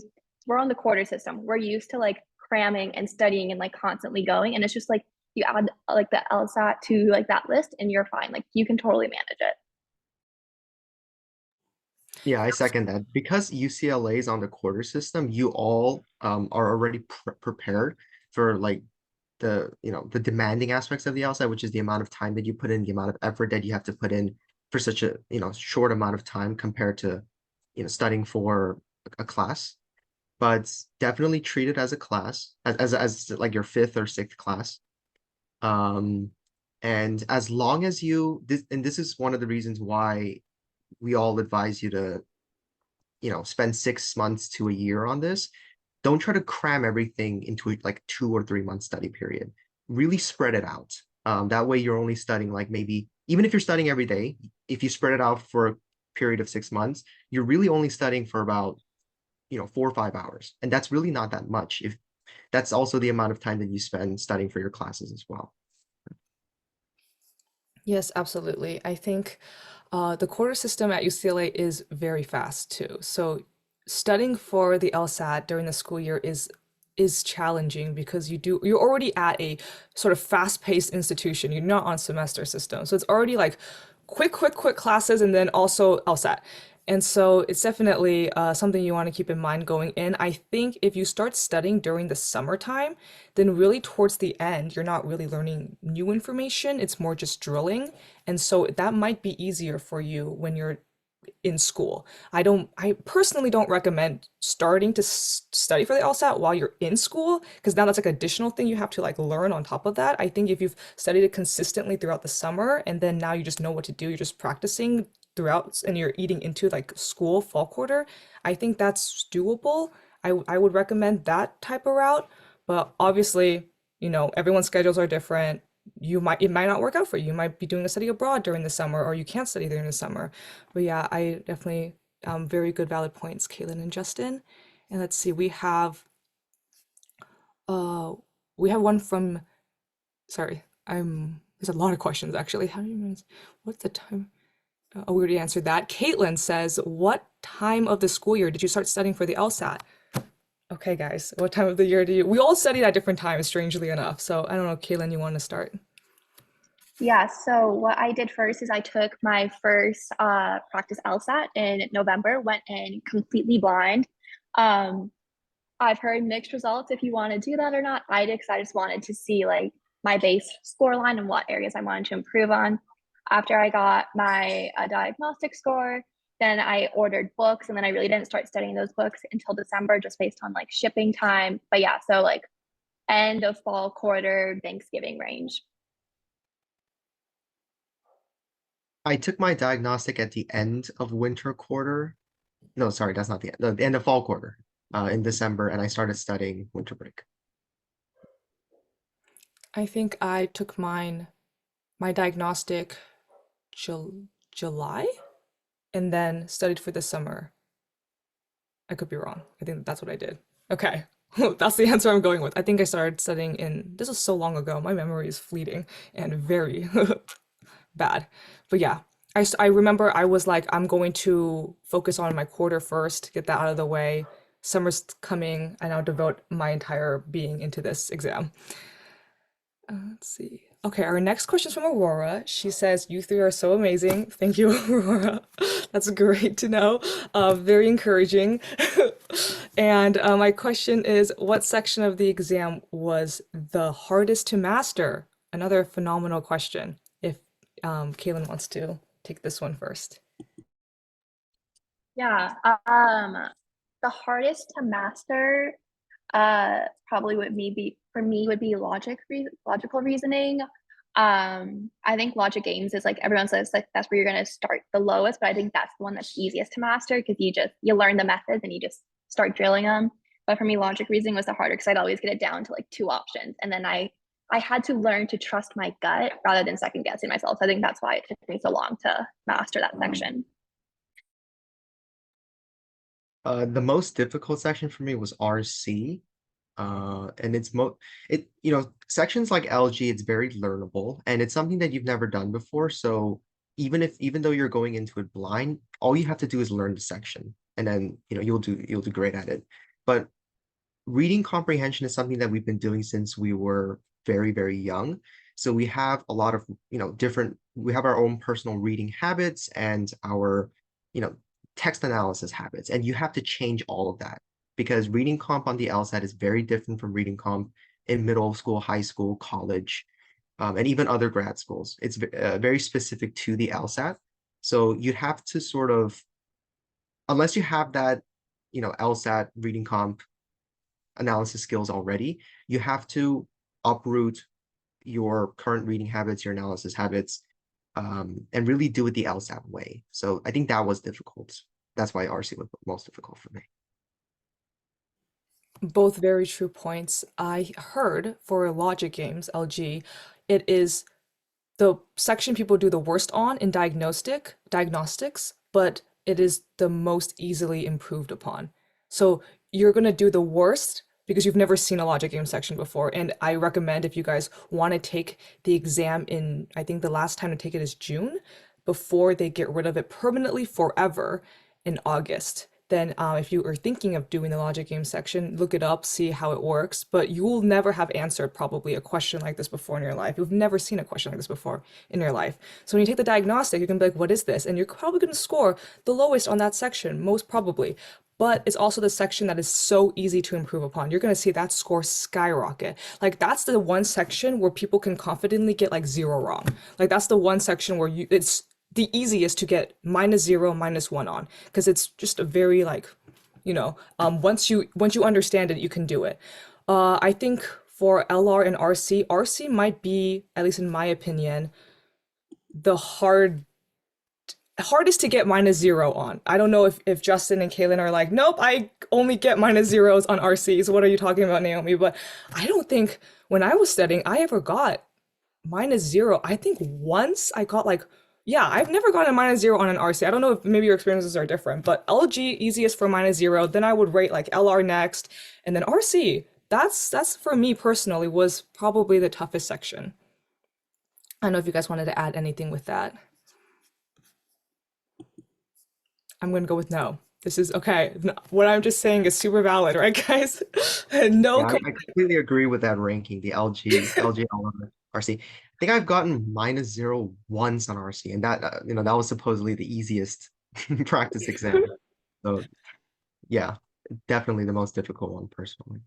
we're on the quarter system. We're used to like cramming and studying and like constantly going. And it's just like you add like the LSAT to like that list and you're fine. Like you can totally manage it. Yeah, I second that. Because UCLA is on the quarter system, you all are already prepared for like the demanding aspects of the LSAT, which is the amount of time that you put in, the amount of effort that you have to put in for such a short amount of time compared to studying for a class. But definitely treat it as a class, as like your fifth or sixth class. Um, and as long as this is one of the reasons why we all advise you to spend 6 months to a year on this. Don't try to cram everything into like 2 or 3 month study period. Really spread it out. That way you're only studying like maybe, even if you're studying every day, if you spread it out for a period of 6 months, you're really only studying for about 4 or 5 hours. And that's really not that much. If that's also the amount of time that you spend studying for your classes as well. Yes, absolutely. I think the quarter system at UCLA is very fast too. So studying for the LSAT during the school year is challenging because you're already at a sort of fast-paced institution. You're not on semester system. So it's already like quick classes and then also LSAT. And so it's definitely something you want to keep in mind going in. I think if you start studying during the summertime, then really towards the end, you're not really learning new information. It's more just drilling. And so that might be easier for you when you're in school. I personally don't recommend starting to study for the LSAT while you're in school because now that's like additional thing you have to like learn on top of that. I think if you've studied it consistently throughout the summer and then now you just know what to do, you're just practicing throughout and you're eating into like school fall quarter, I think that's doable. I would recommend that type of route, but obviously, everyone's schedules are different. It might not work out for you. You might be doing a study abroad during the summer, or you can't study during the summer. But yeah, I definitely very good valid points, Caitlin and Justin. And let's see, uh we have one from sorry, there's a lot of questions actually. How do you manage what's the time? Oh, we already answered that. Caitlin says, what time of the school year did you start studying for the LSAT? Okay, guys, what time of the year do you? We all studied at different times, strangely enough. So I don't know, Caitlin, you want to start? Yeah, so what I did first is I took my first practice LSAT in November, went in completely blind. Um, I've heard mixed results if you want to do that or not. I did because I just wanted to see like my base score line and what areas I wanted to improve on. After I got my diagnostic score, then I ordered books, and then I really didn't start studying those books until December, just based on like shipping time. But yeah, so like end of fall quarter, Thanksgiving range. I took my diagnostic at the end of winter quarter. No, sorry, that's not the end. The end of fall quarter, in December, and I started studying winter break. I think I took my diagnostic July and then studied for the summer. I could be wrong. I think that's what I did. Okay. That's the answer I'm going with. I think I started studying this was so long ago. My memory is fleeting and very bad. But yeah, I remember I was like, I'm going to focus on my quarter first, get that out of the way. Summer's coming, and I'll devote my entire being into this exam. Let's see. Okay, our next question is from Aurora. She says, "You three are so amazing." Thank you, Aurora. That's great to know. Very encouraging. And my question is, what section of the exam was the hardest to master? Another phenomenal question. If Kaylin wants to take this one first. Yeah, the hardest to master probably would me be for me would be logical reasoning. I think logic games is like everyone says like that's where you're gonna start the lowest, but I think that's the one that's easiest to master because you learn the methods and you just start drilling them. But for me, logic reasoning was the harder because I'd always get it down to like two options, and then I had to learn to trust my gut rather than second guessing myself. So I think that's why it took me so long to master that section. The most difficult section for me was RC. And sections like LG, it's very learnable and it's something that you've never done before. So even though you're going into it blind, all you have to do is learn the section and then you'll do great at it. But reading comprehension is something that we've been doing since we were very, very young. So we have a lot of, we have our own personal reading habits and our, you know, text analysis habits. And you have to change all of that because reading comp on the LSAT is very different from reading comp in middle school, high school, college, and even other grad schools. It's very specific to the LSAT. So you'd have to sort of, unless you have that, LSAT reading comp analysis skills already, you have to uproot your current reading habits, your analysis habits, and really do it the LSAT way. So I think that was difficult. That's why RC was most difficult for me. Both very true points. I heard for logic games, LG, it is the section people do the worst on in diagnostics, but it is the most easily improved upon. So you're gonna do the worst because you've never seen a logic game section before. And I recommend if you guys want to take the exam in, I think the last time to take it is June, before they get rid of it permanently forever in August. Then, if you are thinking of doing the logic game section, look it up, see how it works. But you will never have answered probably a question like this before in your life. You've never seen a question like this before in your life. So when you take the diagnostic, you can be like, what is this? And you're probably going to score the lowest on that section, most probably. But it's also the section that is so easy to improve upon. You're going to see that score skyrocket. Like that's the one section where people can confidently get like zero wrong. Like that's the one section where it's the easiest to get -0, -1 on, because it's just a very like, once you understand it, you can do it. I think for LR and RC might be, at least in my opinion, the hardest to get -0 on. I don't know if Justin and Kaylin are like, nope, I only get -0s on RCs. What are you talking about, Naomi? But I don't think when I was studying, I ever got -0. I think once I got like, yeah, I've never gotten a -0 on an RC. I don't know if maybe your experiences are different, but LG easiest for -0. Then I would rate like LR next, and then RC. That's for me personally was probably the toughest section. I don't know if you guys wanted to add anything with that. I'm gonna go with no. This is okay. What I'm just saying is super valid, right, guys? No. Yeah, I completely agree with that ranking, the LG, RC. I think I've gotten -0 once on RC, and that that was supposedly the easiest practice exam. So yeah, definitely the most difficult one personally.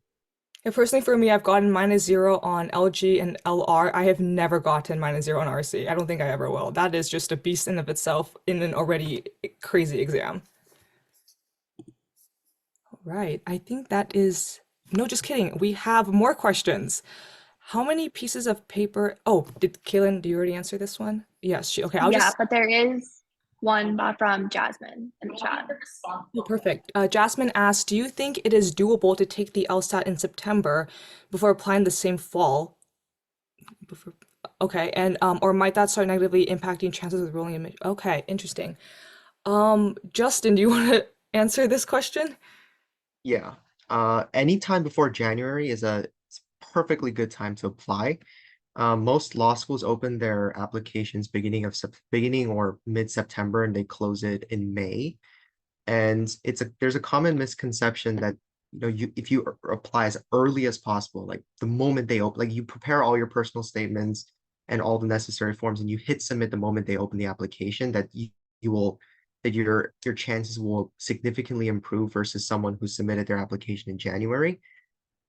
And personally, for me, I've gotten -0 on LG and LR. I have never gotten -0 on RC. I don't think I ever will. That is just a beast in of itself in an already crazy exam. Right. I think that is, no, just kidding. We have more questions. How many pieces of paper? Oh, did Kaylin, do you already answer this one? Yes, okay, I'll Yeah, just, but there is one from Jasmine in the chat. oh, perfect. Jasmine asked, do you think it is doable to take the LSAT in September before applying the same fall? Before, okay, and or might that start negatively impacting chances of rolling in? Okay, interesting. Justin, do you want to answer this question? Yeah. Anytime before January is a perfectly good time to apply. Most law schools open their applications beginning or mid-September, and they close it in May. And there's a common misconception that if you apply as early as possible, like the moment they open, like you prepare all your personal statements and all the necessary forms, and you hit submit the moment they open the application, that you will that your chances will significantly improve versus someone who submitted their application in January.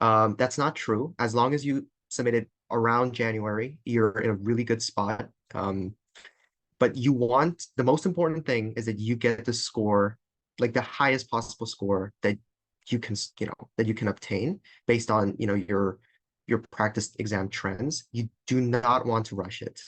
That's not true. As long as you submitted around January, you're in a really good spot. But the most important thing is that you get the score, like the highest possible score that you can obtain based on, your practice exam trends. You do not want to rush it.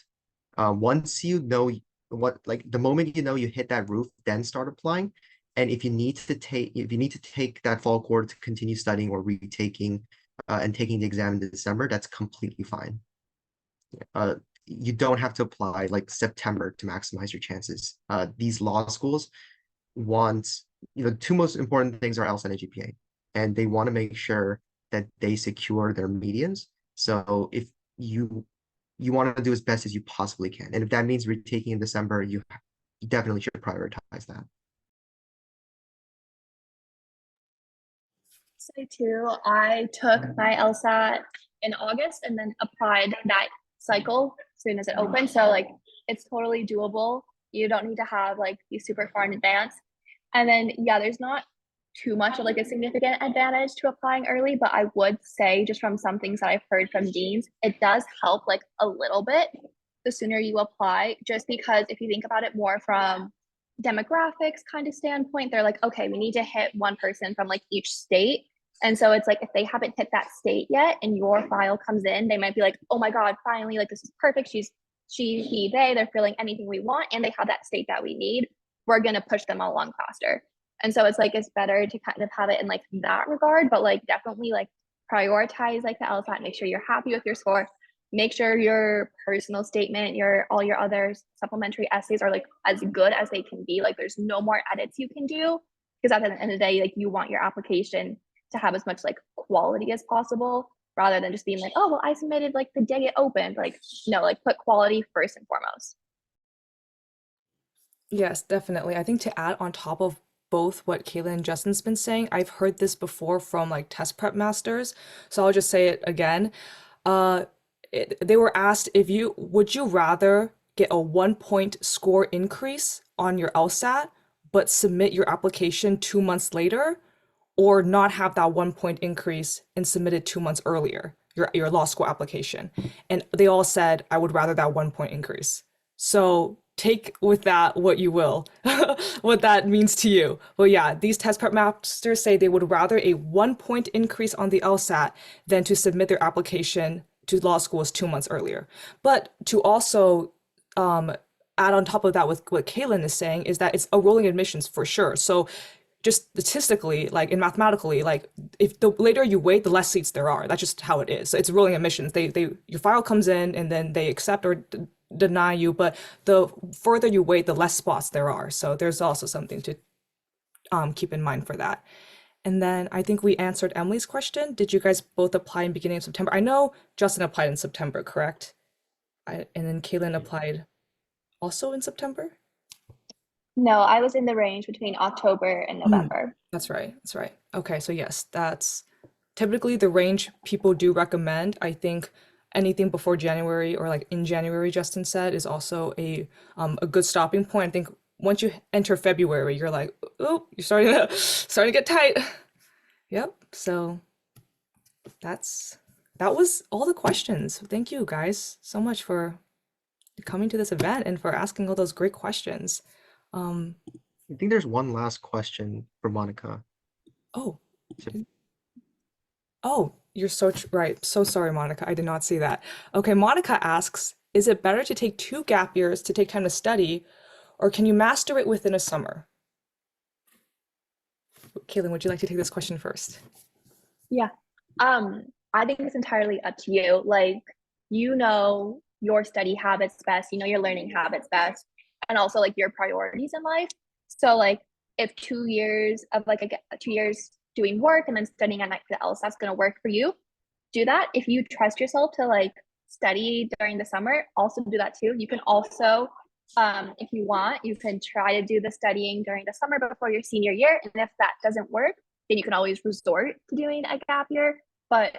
Once you know the moment you know you hit that roof, then start applying. And if you need to take that fall quarter to continue studying or retaking and taking the exam in December, that's completely fine. Uh, you don't have to apply like September to maximize your chances. These law schools want, two most important things are LSAT and GPA, and they want to make sure that they secure their medians. So if you want to do as best as you possibly can, and if that means retaking in December, you definitely should prioritize that. Say too, I took my LSAT in August and then applied that cycle as soon as it opened. So like it's totally doable. You don't need to have like be super far in advance. And then yeah, there's not too much of like a significant advantage to applying early, but I would say just from some things that I've heard from deans, it does help like a little bit the sooner you apply, just because if you think about it more from demographics kind of standpoint, they're like, okay, we need to hit one person from like each state. And so it's like if they haven't hit that state yet and your file comes in, they might be like, oh my God, finally, like this is perfect. They're filling anything we want and they have that state that we need. We're gonna push them along faster. And so it's like it's better to kind of have it in like that regard, but like definitely like prioritize like the LSAT, make sure you're happy with your score, make sure your personal statement, all your other supplementary essays are like as good as they can be. Like there's no more edits you can do because at the end of the day, like you want your application to have as much like quality as possible rather than just being like, oh, well, I submitted like the day it opened. Like, no, like put quality first and foremost. Yes, definitely. I think to add on top of both what Kayla and Justin's been saying, I've heard this before from like test prep masters, so I'll just say it again. Uh, they were asked if you would you rather get a 1 point score increase on your LSAT, but submit your application 2 months later, or not have that 1 point increase and submit it 2 months earlier, your law school application. And they all said, I would rather that 1 point increase. So take with that what you will, what that means to you. But yeah, these test prep masters say they would rather a 1 point increase on the LSAT than to submit their application to law schools 2 months earlier. But to also um, add on top of that with what Kaylin is saying is that it's a rolling admissions for sure. So just statistically, like in mathematically, like if the later you wait, the less seats there are. That's just how it is. So it's rolling admissions. They your file comes in and then they accept or deny you, but the further you wait, the less spots there are. So there's also something to keep in mind for that. And then I think we answered Emily's question. Did you guys both apply in beginning of September? I know Justin applied in September, correct? And then Kaylin applied also in September. No, I was in the range between October and Mm, November. that's right. That's right. Okay, so yes, that's typically the range people do recommend. I think anything before January or like in January, Justin said, is also a good stopping point. I think once you enter February, you're like, oh, you're starting to get tight. Yep. So that's that was all the questions. Thank you guys so much for coming to this event and for asking all those great questions. Um, I think there's one last question for Monica. oh, So oh, you're so right. So sorry, Monica. I did not see that. Okay, Monica asks, is it better to take 2 gap years to take time to study, or can you master it within a summer? Caitlin, would you like to take this question first? Yeah. I think it's entirely up to you. Like, you know your study habits best, you know your learning habits best, and also like your priorities in life. So like if 2 years of like 2 years doing work and then studying at night for the LSAT's gonna work for you, do that. If you trust yourself to like study during the summer, also do that too. You can also, if you want, you can try to do the studying during the summer before your senior year. And if that doesn't work, then you can always resort to doing a gap year. But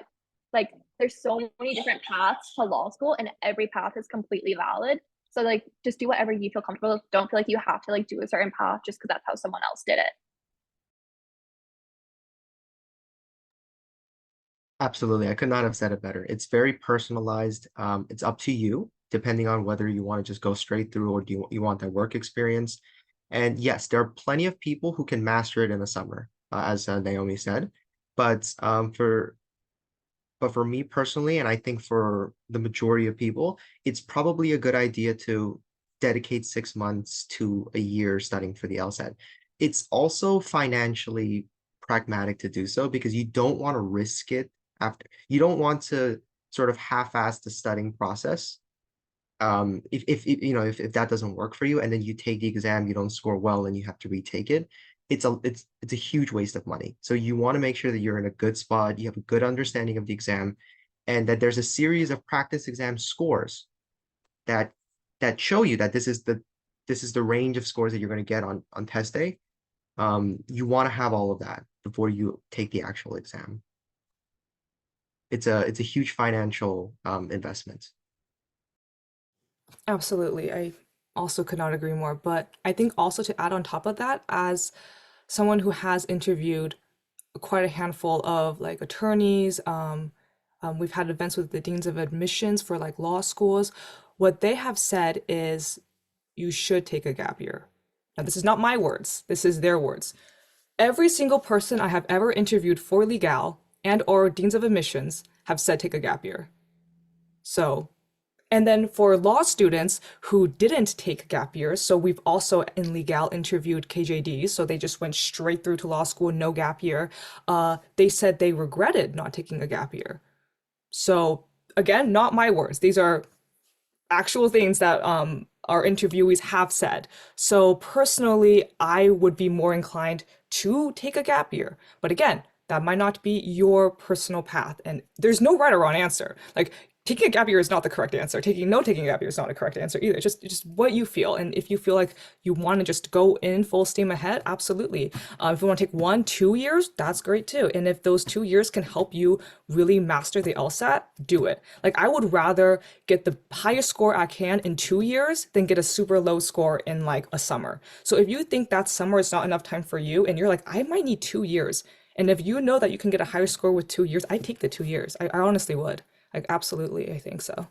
like, there's so many different paths to law school, and every path is completely valid. So like, just do whatever you feel comfortable with. Don't feel like you have to like do a certain path just because that's how someone else did it. absolutely, I could not have said it better. It's very personalized. It's up to you, depending on whether you want to just go straight through or do you want that work experience. And yes, there are plenty of people who can master it in the summer, as Naomi said. But for me personally, and I think for the majority of people, it's probably a good idea to dedicate 6 months to a year studying for the LSAT. It's also financially pragmatic to do so because you don't want to risk it after. You don't want to sort of half-ass the studying process. If that doesn't work for you and then you take the exam, you don't score well and you have to retake it, it's a huge waste of money. So you want to make sure that you're in a good spot, you have a good understanding of the exam, and that there's a series of practice exam scores that show you that this is the range of scores that you're going to get on test day. You want to have all of that before you take the actual exam. It's a huge financial investment. Absolutely. I also could not agree more. But I think also to add on top of that, as someone who has interviewed quite a handful of like attorneys, we've had events with the deans of admissions for like law schools. What they have said is you should take a gap year. Now, this is not my words, this is their words. Every single person I have ever interviewed for LeGal and or deans of admissions have said take a gap year. So and then for law students who didn't take gap years, so we've also in Legal interviewed KJDs, so they just went straight through to law school, no gap year. They said they regretted not taking a gap year. So again, not my words. These are actual things that our interviewees have said. So personally, I would be more inclined to take a gap year. But again, that might not be your personal path. And there's no right or wrong answer. Like taking a gap year is not the correct answer. Taking a gap year is not a correct answer either. Just what you feel. And if you feel like you want to just go in full steam ahead, absolutely. If you want to take 1, 2 years, that's great too. And if those 2 years can help you really master the LSAT, do it. Like I would rather get the highest score I can in 2 years than get a super low score in like a summer. So if you think that summer is not enough time for you and you're like, I might need 2 years. And if you know that you can get a higher score with 2 years, I take the 2 years. I honestly would. Like absolutely, I think so.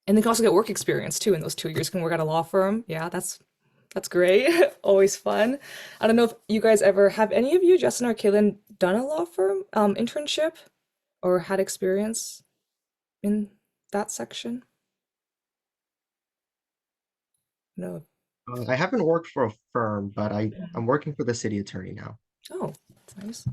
And they can also get work experience too in those 2 years. You can work at a law firm. Yeah, that's great. Always fun. I don't know if you guys ever have any of you, Justin or Kaylin, done a law firm internship or had experience in that section? No. I haven't worked for a firm, but I'm working for the city attorney now. Oh, that's nice.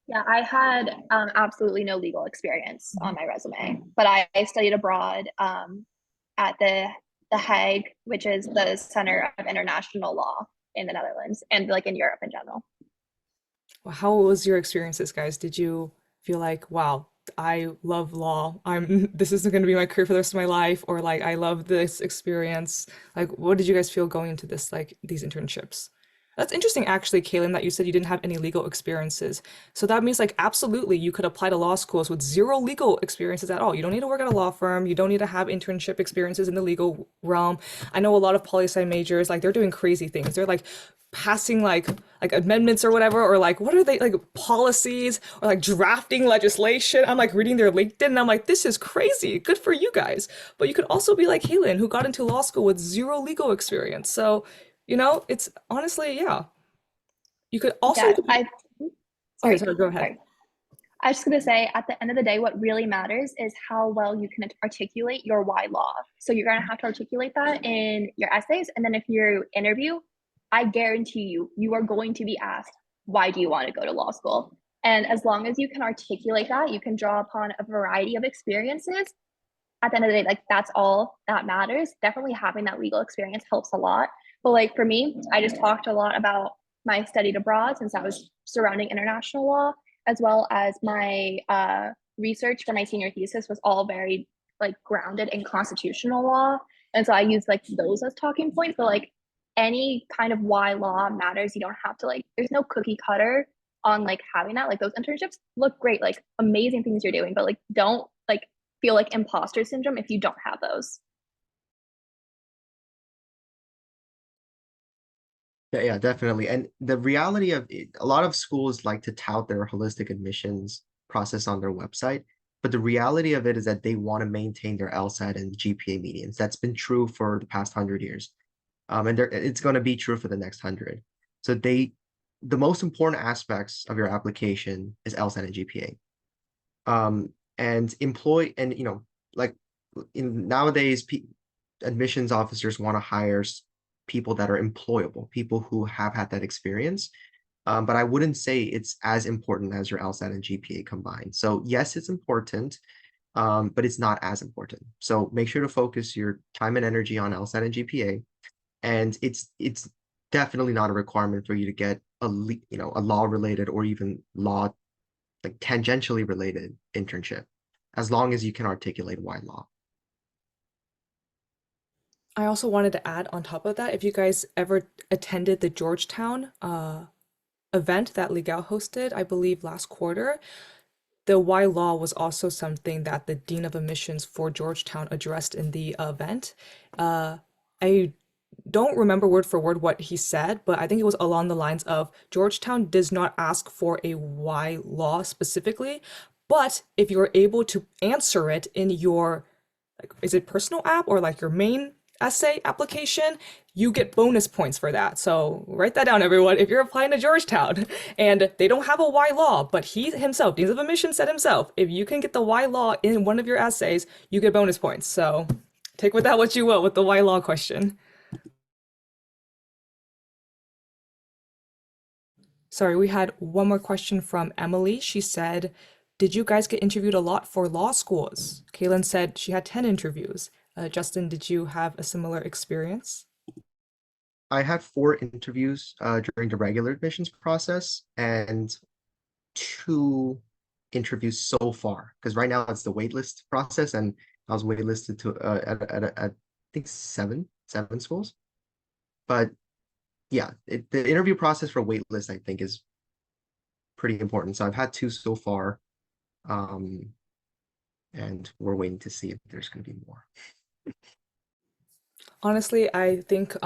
Yeah, I had absolutely no legal experience on my resume, but I studied abroad at the Hague, which is the Center of International Law in the Netherlands and like in Europe in general. Well, how was your experiences, guys? Did you feel like, wow, I love law. This is going to be my career for the rest of my life, or like I love this experience. Like, what did you guys feel going into this, like these internships? That's interesting, actually, Kaylin, that you said you didn't have any legal experiences. So that means, like, absolutely, you could apply to law schools with zero legal experiences at all. You don't need to work at a law firm. You don't need to have internship experiences in the legal realm. I know a lot of poli sci majors, like, they're doing crazy things. They're like passing like amendments or whatever, or like what are they like policies or like drafting legislation. I'm like reading their LinkedIn and I'm like, this is crazy. Good for you guys. But you could also be like Kaylin, who got into law school with zero legal experience. So it's honestly, yeah. You could also, Yeah, okay, sorry, sorry, go ahead. sorry. I was just going to say, at the end of the day, what really matters is how well you can articulate your why law. So you're going to have to articulate that in your essays. And then if you interview, I guarantee you, you are going to be asked, why do you want to go to law school? And as long as you can articulate that, you can draw upon a variety of experiences. At the end of the day, like that's all that matters. Definitely having that legal experience helps a lot. But like for me, I just talked a lot about my studied abroad since I was surrounding international law, as well as my research for my senior thesis was all very like grounded in constitutional law. And so I used like those as talking points. But like any kind of why law matters, you don't have to like, there's no cookie cutter on like having that. Like those internships look great, like amazing things you're doing, but like don't like feel like imposter syndrome if you don't have those. Yeah, definitely. And the reality of it, a lot of schools like to tout their holistic admissions process on their website, but the reality of it is that they want to maintain their LSAT and GPA medians. That's been true for the past 100 years. And it's going to be true for the next 100. So the most important aspects of your application is LSAT and GPA. And employ and like in nowadays, admissions officers want to hire people that are employable, people who have had that experience. But I wouldn't say it's as important as your LSAT and GPA combined. So yes, it's important, but it's not as important. So make sure to focus your time and energy on LSAT and GPA. And it's definitely not a requirement for you to get a law related or even law like tangentially related internship, as long as you can articulate why law. I also wanted to add on top of that, if you guys ever attended the Georgetown event that LeGal hosted, I believe last quarter, the why law was also something that the Dean of Admissions for Georgetown addressed in the event. I don't remember word for word what he said, but I think it was along the lines of Georgetown does not ask for a why law specifically, but if you're able to answer it in your, like, is it personal app or like your main essay application, you get bonus points for that. So write that down, everyone. If you're applying to Georgetown and they don't have a why law, but he himself, Dean of Admissions said himself, if you can get the why law in one of your essays, you get bonus points. So take with that what you will with the why law question. Sorry, we had one more question from Emily. She said, did you guys get interviewed a lot for law schools? Kaylin said she had 10 interviews. Justin, did you have a similar experience? I had 4 interviews during the regular admissions process and 2 interviews so far. Because right now it's the waitlist process, and I was waitlisted to at I think seven schools. But yeah, the interview process for waitlist I think is pretty important. So I've had 2 so far, um, and we're waiting to see if there's going to be more. Honestly, I think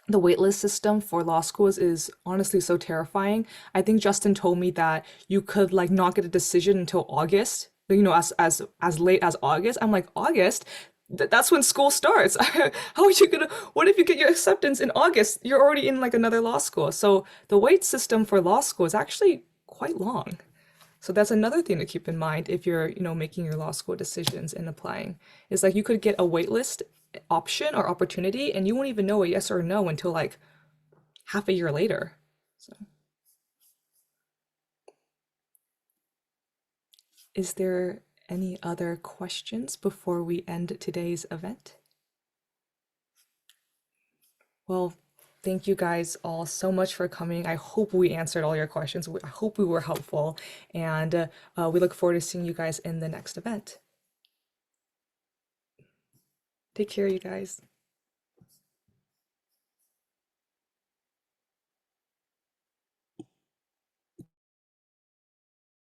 the waitlist system for law schools is honestly so terrifying. I think Justin told me that you could like not get a decision until August, you know, as late as August. I'm like, August? That's when school starts. How are you gonna, what if you get your acceptance in August? You're already in like another law school. So the wait system for law school is actually quite long. So that's another thing to keep in mind if you're, you know, making your law school decisions and applying. Is like you could get a waitlist option or opportunity and you won't even know a yes or a no until like half a year later. So is there any other questions before we end today's event? Well, thank you guys all so much for coming. I hope we answered all your questions. I hope we were helpful, and we look forward to seeing you guys in the next event. Take care, you guys.